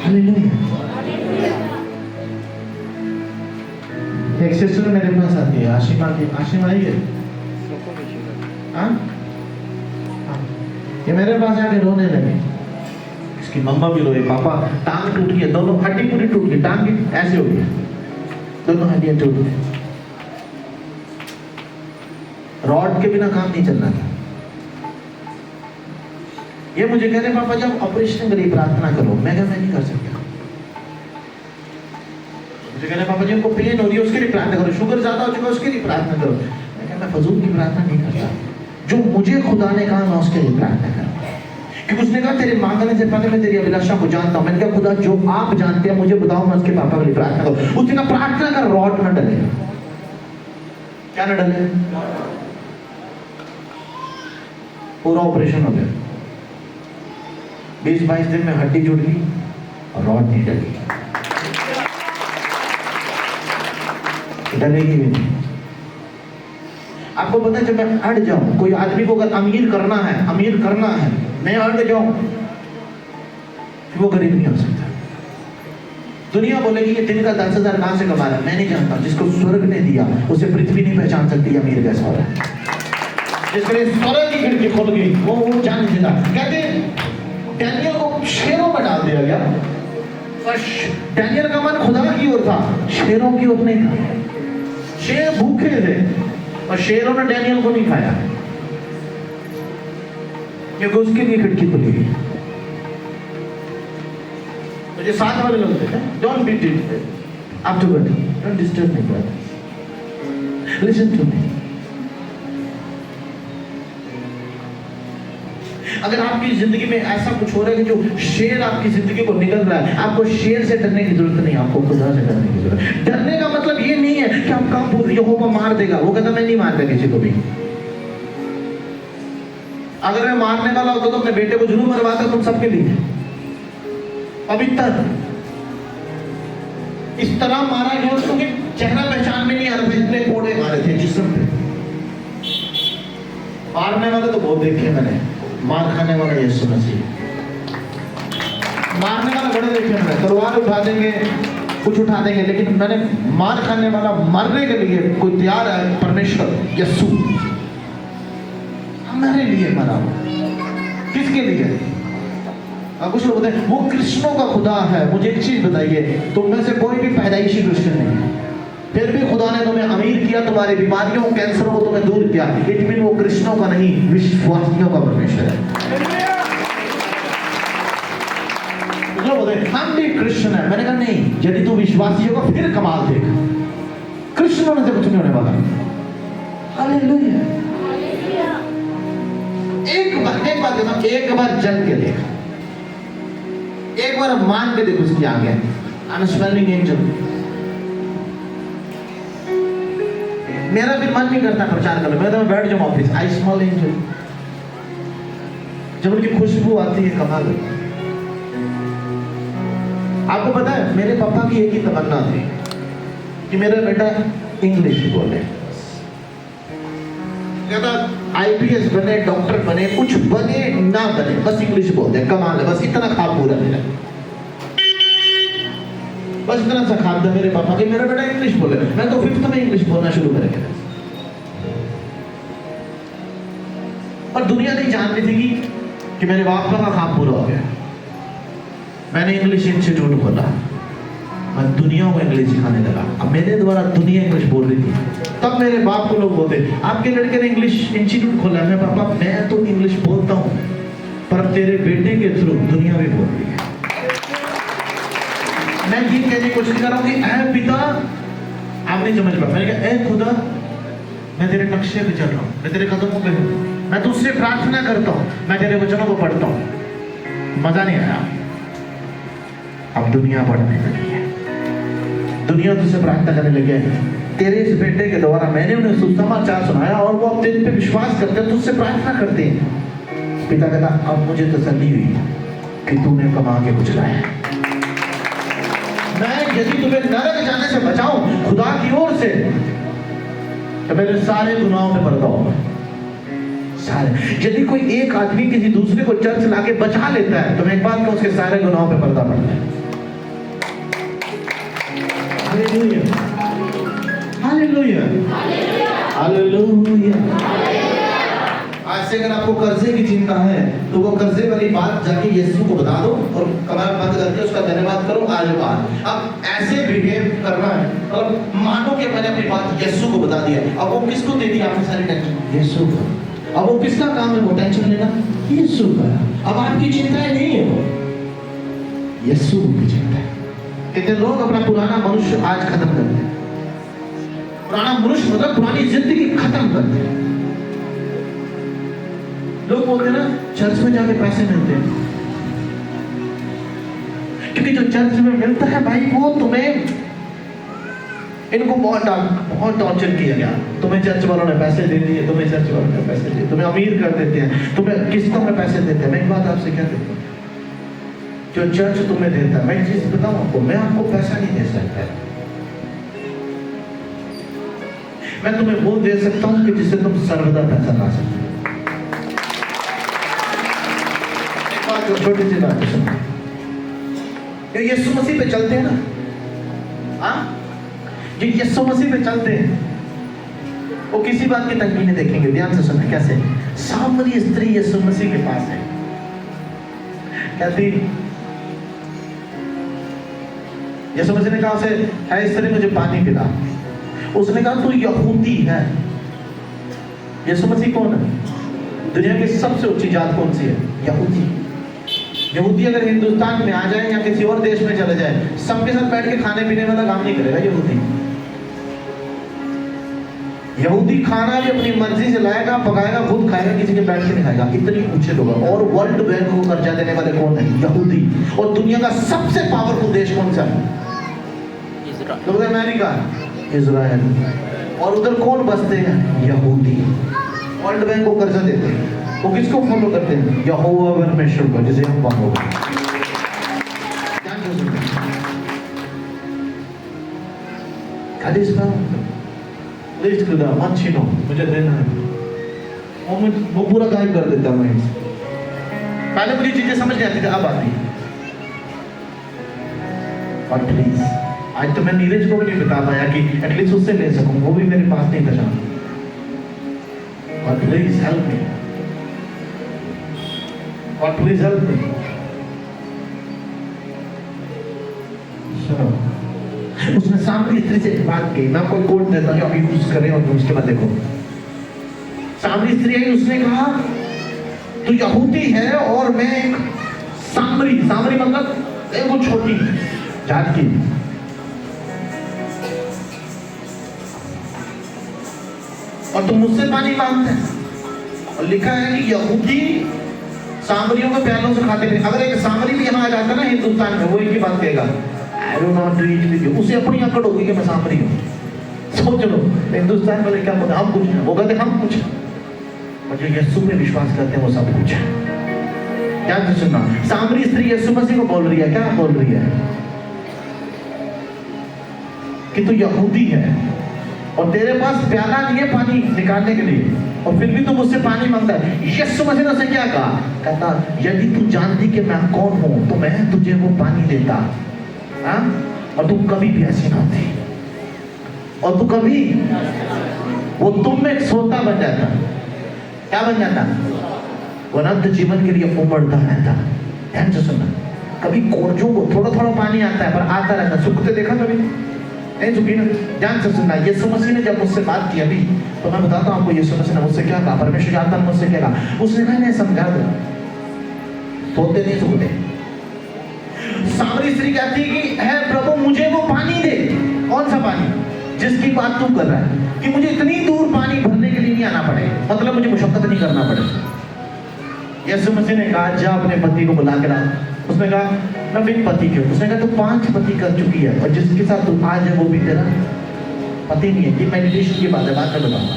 हालेलुया। एक सिस्टर मेरे पास आती है, आशिमा आई है, हाँ ये मेरे पास आके रोने लगे। इसकी मम्मा भी रोए, पापा टांग टूट गई, दोनों हड्डी पूरी टूट गई, टांग भी ऐसे हो गई, दोनों हड्डियां टूट गई, रॉड के बिना काम नहीं चलना था। ये मुझे कह रहे पापा जब ऑपरेशन के लिए प्रार्थना करो। मैं कहा मैं नहीं कर सकता। मुझे कह रहे पापा जी हमको पेन हो रही है उसके लिए प्रार्थना करो, शुगर ज्यादा हो चुका है उसके लिए प्रार्थना करो। मैं कहा मैं फजूल की प्रार्थना नहीं करता, जो मुझे खुदा ने कहा मैं उसके लिए प्रार्थना करूं। क्योंकि उसने कहा तेरे मांगने से पहले मैं तेरी अभिलाषा को जानता हूं। मैंने कहा खुदा जो आप जानते हैं मुझे बताओ, मैं उसके पापा के लिए प्रार्थना करूं। उसने कहा प्रार्थना का रॉड न डले। क्या न डले? पूरा ऑपरेशन हो गया, 20-22 दिन में हड्डी जुड़ गई और रॉड नहीं डली, डलेगी भी नहीं। आपको पता है जब मैं अड़ जाऊं, कोई आदमी को अगर अमीर करना है, मैं अड़ जाऊं, वो गरीब नहीं हो सकता। दुनिया बोलेगी ये दिन का 10,000 कहां से कमा रहा है? मैं नहीं जानता। जिसको स्वर्ग ने दिया उसे पृथ्वी नहीं पहचान सकती अमीर कैसा हो रहा है। जिसके स्वर्ग की खिड़की खुल गई वो जान नहीं देता। कहते डैनियल को शेरों में डाल दिया गया, पर डैनियल का मन खुदा की ओर था, शेरों की ओर नहीं था। शेर भूखे थे और शेरों ने डैनियल को नहीं खाया क्योंकि उसके लिए खिड़की खुली गई। मुझे साथ वाले लोग थे, don't beat it afterward, don't disturb me brother, listen to me. अगर आपकी जिंदगी में ऐसा कुछ हो रहा है कि जो शेर आपकी जिंदगी को निकल रहा है, आपको शेर से डरने की जरूरत नहीं, आपको खुदा से डरने की जरूरत है। डरने का मतलब ये नहीं है कि आप कब यहोवा मार देगा। वो कहता मैं नहीं मारता किसी को भी। अगर मैं मारने वाला होता तो अपने बेटे को जरूर मरवाता, तुम सबके लिए पवित्र। इस तरह मारा गया उसको कि चेहरा पहचान में नहीं आ रहा था, इतने कोड़े मारे थे जिस्म पे। मारने वाले तो बहुत देखे मैंने, मार खाने वाला यीशु मसीह। मारने वाला बड़े देखे मैंने, तलवार उठा देंगे, कुछ उठा देंगे, लेकिन मैंने मार खाने वाला, मरने के लिए कोई तैयार है, परमेश्वर यीशु हमारे लिए मरा। किसके लिए? कुछ लोग बोलते हैं वो कृष्णों का खुदा है। मुझे एक चीज बताइए, तुम में से कोई भी पैदाइशी क्रिश्चियन नहीं है, फिर भी खुदा ने तुम्हें अमीर किया, तुम्हारी बीमारियों कैंसर को तुम्हें दूर किया। इट मीन वो कृष्णों का नहीं, विश्वासियों का परमेश्वर है। हम भी क्रिश्चियन है। मैंने कहा नहीं, यदि तू विश्वासी होगा फिर कमाल देख, कृष्ण होने से कुछ नहीं होने वाला। हालेलुया। एक बार कहता हूं, एक बार जल के देख, एक बार मान के देख उसकी आगे। I am smelling angel. मेरा भी मन नहीं करता प्रचार करने, मैं तो बैठ जाऊं ऑफिस, आई स्मेल एंजल। जब उनकी खुशबू आती है कमाल होता है। आपको पता है मेरे पापा की एक ही तमन्ना थी कि मेरा बेटा इंग्लिश बोले, कहता आईपीएस बने, डॉक्टर बने, कुछ बने ना बने, बस इंग्लिश बोलते, कमाल है, बस इतना खाब पूरा मेरा, बस इतना सा खाब था मेरे पापा कि मेरा बेटा इंग्लिश बोले। मैं तो 5th में इंग्लिश बोलना शुरू कर दिया, और दुनिया नहीं जानती थी कि मेरे पापा का खाब पूरा हो गया। मैंने इंग्लिश इंस्टीट्यूट खोला, मैं दुनिया को इंग्लिश सिखाने लगा। अब मेरे द्वारा दुनिया इंग्लिश बोल रही थी। तब मेरे बाप को लोग बोलते, आपके लड़के ने इंग्लिश इंस्टीट्यूट खोला। मैं पापा मैं तो इंग्लिश बोलता हूँ, पर तेरे बेटे के थ्रू दुनिया भी बोल रही है। मैं ये कहने की कोशिश कर रहा हूँ कि ऐ पिता, आप नहीं समझ पा। मैंने कहा ऐ खुदा, मैं तेरे नक्शे पे चल रहा हूँ, मैं तेरे कदमों पे हूँ, मैं तुझसे प्रार्थना करता हूँ, मैं तेरे वचनों को पढ़ता हूँ। मजा नहीं आया। अब दुनिया बढ़ने लगी है, दुनिया तुझसे प्रार्थना करने लगी है। तेरे इस बेटे के द्वारा मैंने उन्हें सुसमाचार सुनाया और वो अब तेरे पे विश्वास करते हैं, तुझसे प्रार्थना करते हैं। पिता कहता अब मुझे तसल्ली हुई कि तूने कमा के कुछ लाया। मैं यदि तुम्हें नरक जाने से बचाऊं खुदा की ओर से, तो मेरे सारे गुनाहों पे पर्दा होगा, सारे। यदि कोई एक आदमी किसी दूसरे को चर्च लाके बचा लेता है, तो मैं एक बात कहूं, उसके सारे गुनाहों पे पर्दा पड़ता है। Hallelujah, hallelujah, hallelujah. आज से अगर आपको कर्जे की चिंता है, तो वो कर्जे वाली बात जाके यीशु को बता दो और कमरा बंद करके उसका धन्यवाद करो। आज बात अब ऐसे बिहेव करना है और मानो कि मैंने अपनी बात यीशु को बता दिया। अब वो किसको दे दी आपने सारी टेंशन? यीशु को। अब वो किसका काम है वो टेंशन लेना? यीशु का। अब आपकी चिंताएं नहीं है, वो यीशु की चिंता है। कितने लोग अपना पुराना मनुष्य आज खत्म करते हैं। पुराना मनुष्य मतलब पुरानी जिंदगी खत्म करते हैं। लोग बोलते हैं ना चर्च में जाके पैसे मिलते हैं, क्योंकि जो चर्च में मिलता है भाई वो तुम्हें, इनको बहुत टॉर्चर किया गया। तुम्हें चर्च वालों ने पैसे दे दिए, तुम्हें चर्च वालों ने पैसे दिए, तुम्हें अमीर कर देते हैं, तुम्हें किस्तों में पैसे देते हैं। मैं एक बात आपसे क्या कहता हूं, जो चर्च तुम्हें देता है, मैं एक चीज बताऊं आपको, मैं आपको पैसा नहीं दे सकता, मैं तुम्हें वो दे सकता हूं कि जिससे तुम सर्वदा पैसा ला सकते हो। एक बात जो छोटी सी बात सुनो, यीशु मसीह पे चलते हैं ना, हाँ, जो यीशु मसीह पे चलते हैं वो किसी बात की तंगी नहीं देखेंगे। ध्यान से सुना कैसे। सामरी स्त्री यीशु मसीह के पास है, कहती यीशु मसीह ने कहा उसे, है स्त्री मुझे पानी पिला। उसने कहा तू यहूदी है। यीशु मसीह कौन है? दुनिया की सबसे ऊंची जात कौन सी है? यहूदी। यहूदी अगर हिंदुस्तान में आ जाए या किसी और देश में चले जाए, सबके साथ बैठ के खाने पीने वाला काम नहीं करेगा यहूदी। यहूदी खाना भी अपनी मर्जी से लाएगा, पकाएगा, खुद खाएगा, किसी के बैठ के नहीं खाएगा। इतनी ऊंचे लोग। और वर्ल्ड बैंक को कर्जा देने वाले कौन है? यहूदी। और दुनिया का सबसे पावरफुल देश कौन सा है? America, Israel. और उधर कौन बसते हैं? यहूदी। वर्ल्ड बैंक को कर्जा देते हैं, वो किसको फॉलो करते हैं? यहोवा परमेश्वर को, जिसे हम फॉलो करते हैं। मत छीनो, मुझे देना है। वो पूरा गायब कर देता है। पहले मुझे चीजें समझ नहीं आती थी, अब आती है। और प्लीज आज तो मैं नीरज को भी नहीं बता पाया कि एटलीस्ट उससे ले सकूं, वो भी मेरे पास नहीं था। और प्लीज हेल्प मी, और प्लीज हेल्प मी। सुनो, उसने सामरी स्त्री से बात की, मैं कोई कोड देता हूं अभी यूज करें और उसके बाद देखो। सामरी स्त्री आई, उसने कहा तू यहूदी है और मैं एक सामरी, सामरी मतलब वो छोटी जात की, और तुम मुझसे पानी मांगते हैं। और लिखा है कि यहूदी सामरियों को प्यालों से खाते थे। अगर एक सामरी भी यहाँ आ जाता ना हिंदुस्तान में, वो एक ही बात कहेगा, I do not eat with you। उसे अपनी अकड़ होगी कि मैं सामरी हूँ। सोच लो हिंदुस्तान वाले क्या बोलते, हम कुछ है, वो कहते हम कुछ है, और जो यीशु में विश्वास करते हैं वो सब कुछ है। क्या सुनना, सामरी स्त्री यीशु मसीह को बोल रही है, क्या बोल रही है कि तू यहूदी है और तेरे पास प्याला नहीं है पानी निकालने के लिए, और फिर भी तू मुझसे पानी मांगता है। यीशु मसीह ने उसे क्या कहा, कहता यदि तू जानती कि मैं कौन हूं तो मैं तुझे वो पानी देता, हाँ? और तू कभी प्यासी ना होती, और तू कभी वो तुम में सोता बन जाता। क्या बन जाता? वो अनंत जीवन के लिए उमड़ता रहता। ध्यान से सुनना, कभी कोरजों को थोड़ा थोड़ा पानी आता है पर आता रहता। सूखते देखा कभी नहीं सूखी ना। ध्यान से सुनना, यीशु मसीह ने जब मुझसे बात की अभी, तो मैं बताता हूँ आपको यीशु मसीह ने मुझसे क्या कहा, परमेश्वर जानता है मुझसे क्या कहा। उसने कहा नहीं समझा दो, सोते नहीं सूखते। सामरी स्त्री कहती है कि है प्रभु मुझे वो पानी दे। कौन सा पानी? जिसकी बात तू कर रहा है, कि मुझे इतनी दूर पानी भरने के लिए नहीं आना पड़े, मतलब मुझे मुशक्कत नहीं करना पड़े। यीशु मसीह ने कहा जा अपने पति को बुला के ला। उसने कहा मैं बिन पति की हूँ। उसने कहा तू 5 पति कर चुकी है और जिसके साथ तू आज है वो भी तेरा पति नहीं है। ये मेडिटेशन की बात है, बात में बताऊंगा।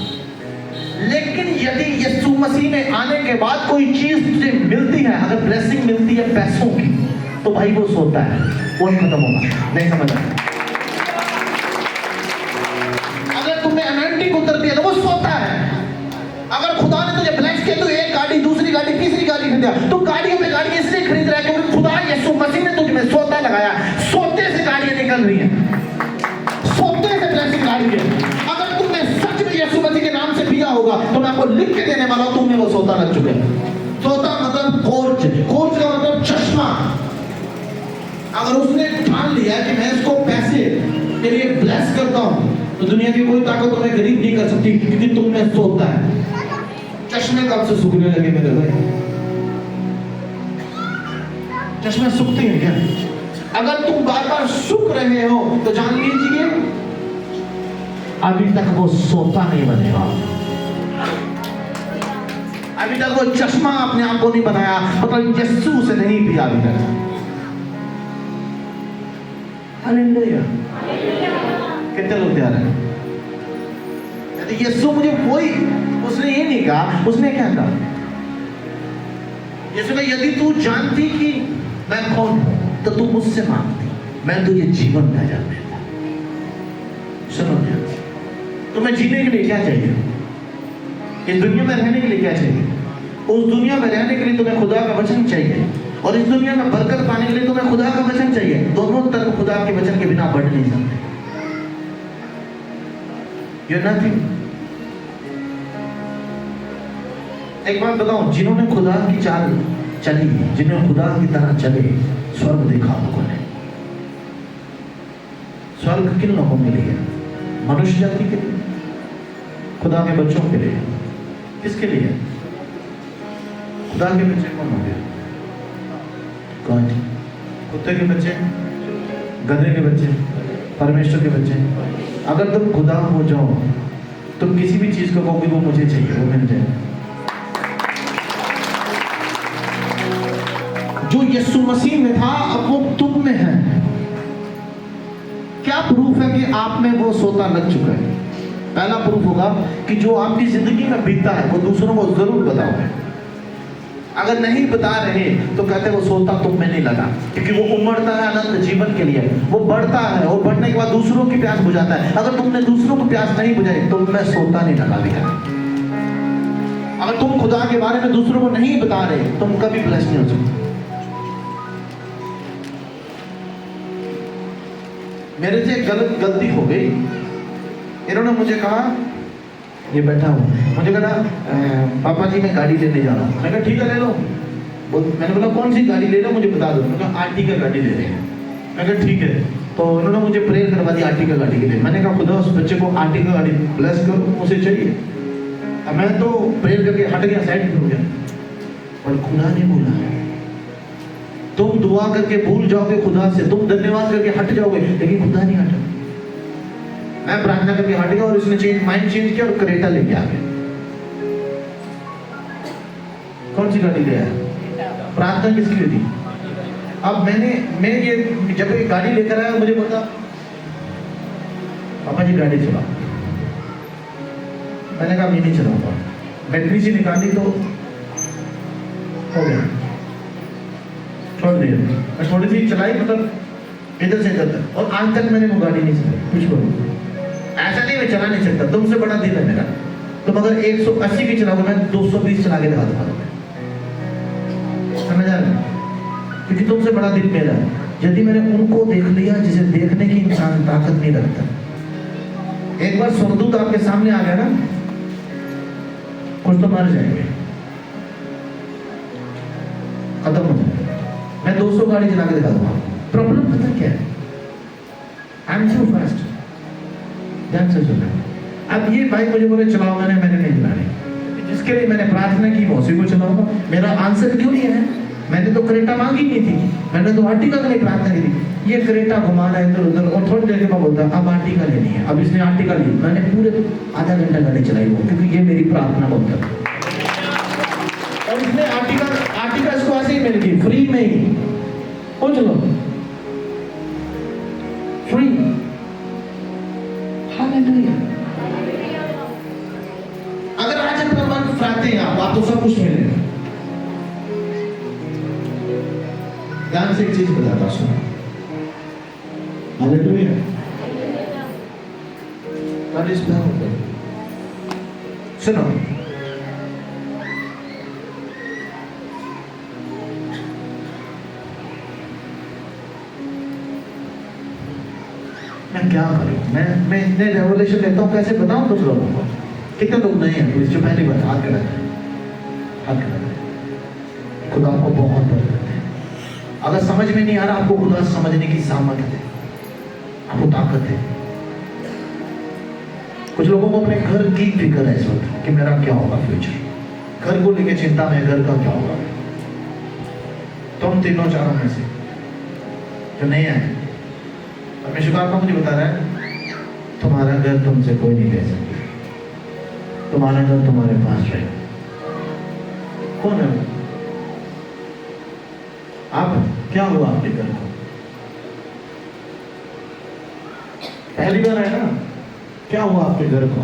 लेकिन यदि यीशु मसीह में आने के बाद कोई चीज तुझे मिलती है, अगर ब्लेसिंग मिलती है पैसों की, तो भाई वो सोता है, वो नहीं खत्म होगा। नहीं समझ आया? अगर तुमने अनंटिक उत्तर दिया तो वो सोता है। अगर खुदा ने तुझे ब्लेस किया तो एक गाड़ी, दूसरी गाड़ी, तीसरी गाड़ी खरीदा, तो गाड़ियों में गाड़ी इसलिए खरीद रहा है क्योंकि खुदा यीशु मसीह ने तुझ में सोता लगाया। सोते से गाड़ियां निकल रही हैं, सोते से ब्लेसिंग गाड़ी है। अगर तुमने सच में यीशु मसीह के नाम से पिया होगा तो मैं आपको लिख के देने वाला हूं, तुमने वो सोता लग चुके हैं। सोता मतलब कोर्च, कोर्च का मतलब चश्मा। अगर उसने ठान लिया कि मैं इसको पैसे के लिए ब्लेस करता हूं, तो दुनिया की कोई ताकत तुम्हें गरीब नहीं कर सकती, क्योंकि तुमने सोता है। चश्मे कब से सूखने लगे मेरे भाई? चश्मे सूखते हैं क्या? अगर तुम बार बार सूख रहे हो तो जान लीजिए अभी तक वो सोता नहीं बनेगा, अभी तक वो चश्मा अपने आप को नहीं बनाया, मतलब यीशु से नहीं पिया अभी तक। हालेलुया। कितने लोग तैयार हैं? यदि यीशु मुझे वही, उसने ये नहीं कहा, उसने क्या कहा? यीशु ने यदि तू जानती कि मैं कौन हूं तो तू मुझसे मांगती, मैं तुझे जीवन का जल देता। सुनो ध्यान से, तुम्हें जीने के लिए क्या चाहिए? इस दुनिया में रहने के लिए क्या चाहिए? उस दुनिया में रहने के लिए तुम्हें खुदा का वचन चाहिए, और इस दुनिया में बरकत पाने के लिए तुम्हें खुदा का वचन चाहिए। दोनों तरफ खुदा के वचन के बिना बढ़ नहीं सकते। You're nothing। एक बात बताऊं, जिन्होंने खुदा की चाल चली, जिन्होंने खुदा की तरह चले, स्वर्ग देखा लोगों ने। स्वर्ग किन लोगों के लिए? मनुष्य जाति के लिए, खुदा के बच्चों के लिए। किसके लिए? खुदा के बच्चे कौन हो गए? कौन? कुत्ते के बच्चे, गधे के बच्चे, परमेश्वर के बच्चे। अगर तुम खुदा हो जाओ, तुम किसी भी चीज को कहोगे वो मुझे चाहिए, वो मिल जाए। जो यीशु मसीह में था अब वो तुम में है। क्या प्रूफ है कि आप में वो सोता लग चुका है? पहला प्रूफ होगा कि जो आपकी जिंदगी में बीतता है वो दूसरों को जरूर बताओगे। अगर नहीं बता रहे तो कहते वो सोता तुम में नहीं लगा, क्योंकि वो उमड़ता है अनंत जीवन के लिए, वो बढ़ता है, और बढ़ने के बाद दूसरों की प्यास बुझाता है। अगर तुमने दूसरों को प्यास नहीं बुझाई तो मैं सोता नहीं लगा। भी अगर तुम खुदा के बारे में दूसरों को नहीं बता रहे, तुम कभी ब्लेस नहीं हो सकते। मेरे से गलती हो गई। इन्होंने मुझे कहा, ये बैठा हूँ, मुझे कहा पापा जी मैं गाड़ी लेने जा रहा हूँ। मैं कहा ठीक है ले लो। मैंने बोला कौन सी गाड़ी ले लो मुझे बता दो। मैंने कहा आरटी का गाड़ी ले रहे हैं। मैं कहा ठीक है। तो इन्होंने मुझे प्रेयर करवा दी आरटी का गाड़ी के लिए। मैंने कहा खुदा उस बच्चे को आरटी का गाड़ी ब्लेस करो, उसे चाहिए। अब मैं तो प्रेयर करके हट गया, साइड हो गया, पर खुदा ने बोला तुम दुआ करके भूल जाओगे खुदा से, तुम धन्यवाद करके हट जाओगे, लेकिन खुदा नहीं हटा। मैं प्रार्थना करके हट गया और इसने माइंड चेंज किया और क्रेटा लेके आ गया। कौन सी गाड़ी ले आया? प्रार्थना किसकी हुई थी? अब मैं ये जब ये गाड़ी लेकर आया मुझे बोला पापा जी गाड़ी चलाओ। मैंने कहा मैं नहीं चलाऊंगा। बैटरी से निकाली तो हो गया, छोड़ दिया। मैं थोड़ी सी चलाई, मतलब इधर से इधर तक, और आज तक मैंने वो गाड़ी नहीं चलाई। कुछ बोलो, ऐसा नहीं मैं चला नहीं सकता, तुमसे बड़ा दिल है मेरा। तुम अगर 180 की चलाओगे, मैं 220 चला के दिखा दूंगा। समझ आ रहा? क्योंकि तुमसे बड़ा दिल मेरा है। यदि मैंने उनको देख लिया जिसे देखने की इंसान ताकत नहीं रखता, एक बार स्वर्गदूत आपके सामने आ गया ना, कुछ तो मर जाएंगे, खत्म हो जाएगा। मैं 200 गाड़ी चला के दिखा दूंगा। प्रॉब्लम पता क्या है? I am so fast. ध्यान से सुनना। अब ये भाई मुझे बोले चलाओ, मैंने नहीं चलानी। जिसके लिए मैंने प्रार्थना की मैं उसी को चलाऊंगा। मेरा आंसर क्यों नहीं है? मैंने तो क्रेटा मांगी नहीं थी, मैंने तो आर्टिका के लिए प्रार्थना की थी। ये क्रेटा घुमा रहा है इधर उधर, और थोड़ी देर के बाद बोलता अब आर्टिका लेनी है। अब इसने आर्टिका ली, मैंने पूरे आधा घंटा गाड़ी चलाई वो, क्योंकि ये मेरी प्रार्थना बोलता था। और इसने आर्टिका इसको ऐसे ही मिल गई, फ्री में ही। पूछ लो, फ्री। हालेलुया। अगर आज अपना मन फराते हैं आप तो सब कुछ मिलेगा। ध्यान से एक चीज बताता सुनो। हालेलुया। सुनो, मैं क्या करूं? मैं इतने रेवोल्यूशन लेता हूं, कैसे बताऊं तुम लोगों को? कितने लोग नहीं हैं पुलिस जो पहली बात हाथ खड़ा है। खुदा आपको बहुत बरकत है। अगर समझ में नहीं आ रहा, आपको खुदा समझने की सामर्थ है, आपको ताकत है। कुछ लोगों को अपने घर की फिक्र है इस वक्त कि मेरा क्या होगा फ्यूचर। घर को लेके चिंता में, घर का क्या होगा। तो हम तीनों चारों में से जो नहीं आए, परमेश्वर आपका मुझे बता रहा है तुम्हारा घर तुमसे कोई नहीं ले सकता। तुम्हारा घर तुम्हारे पास रहे। कौन है वो? आप। क्या हुआ आपके घर को? पहली बार है ना? क्या हुआ आपके घर को?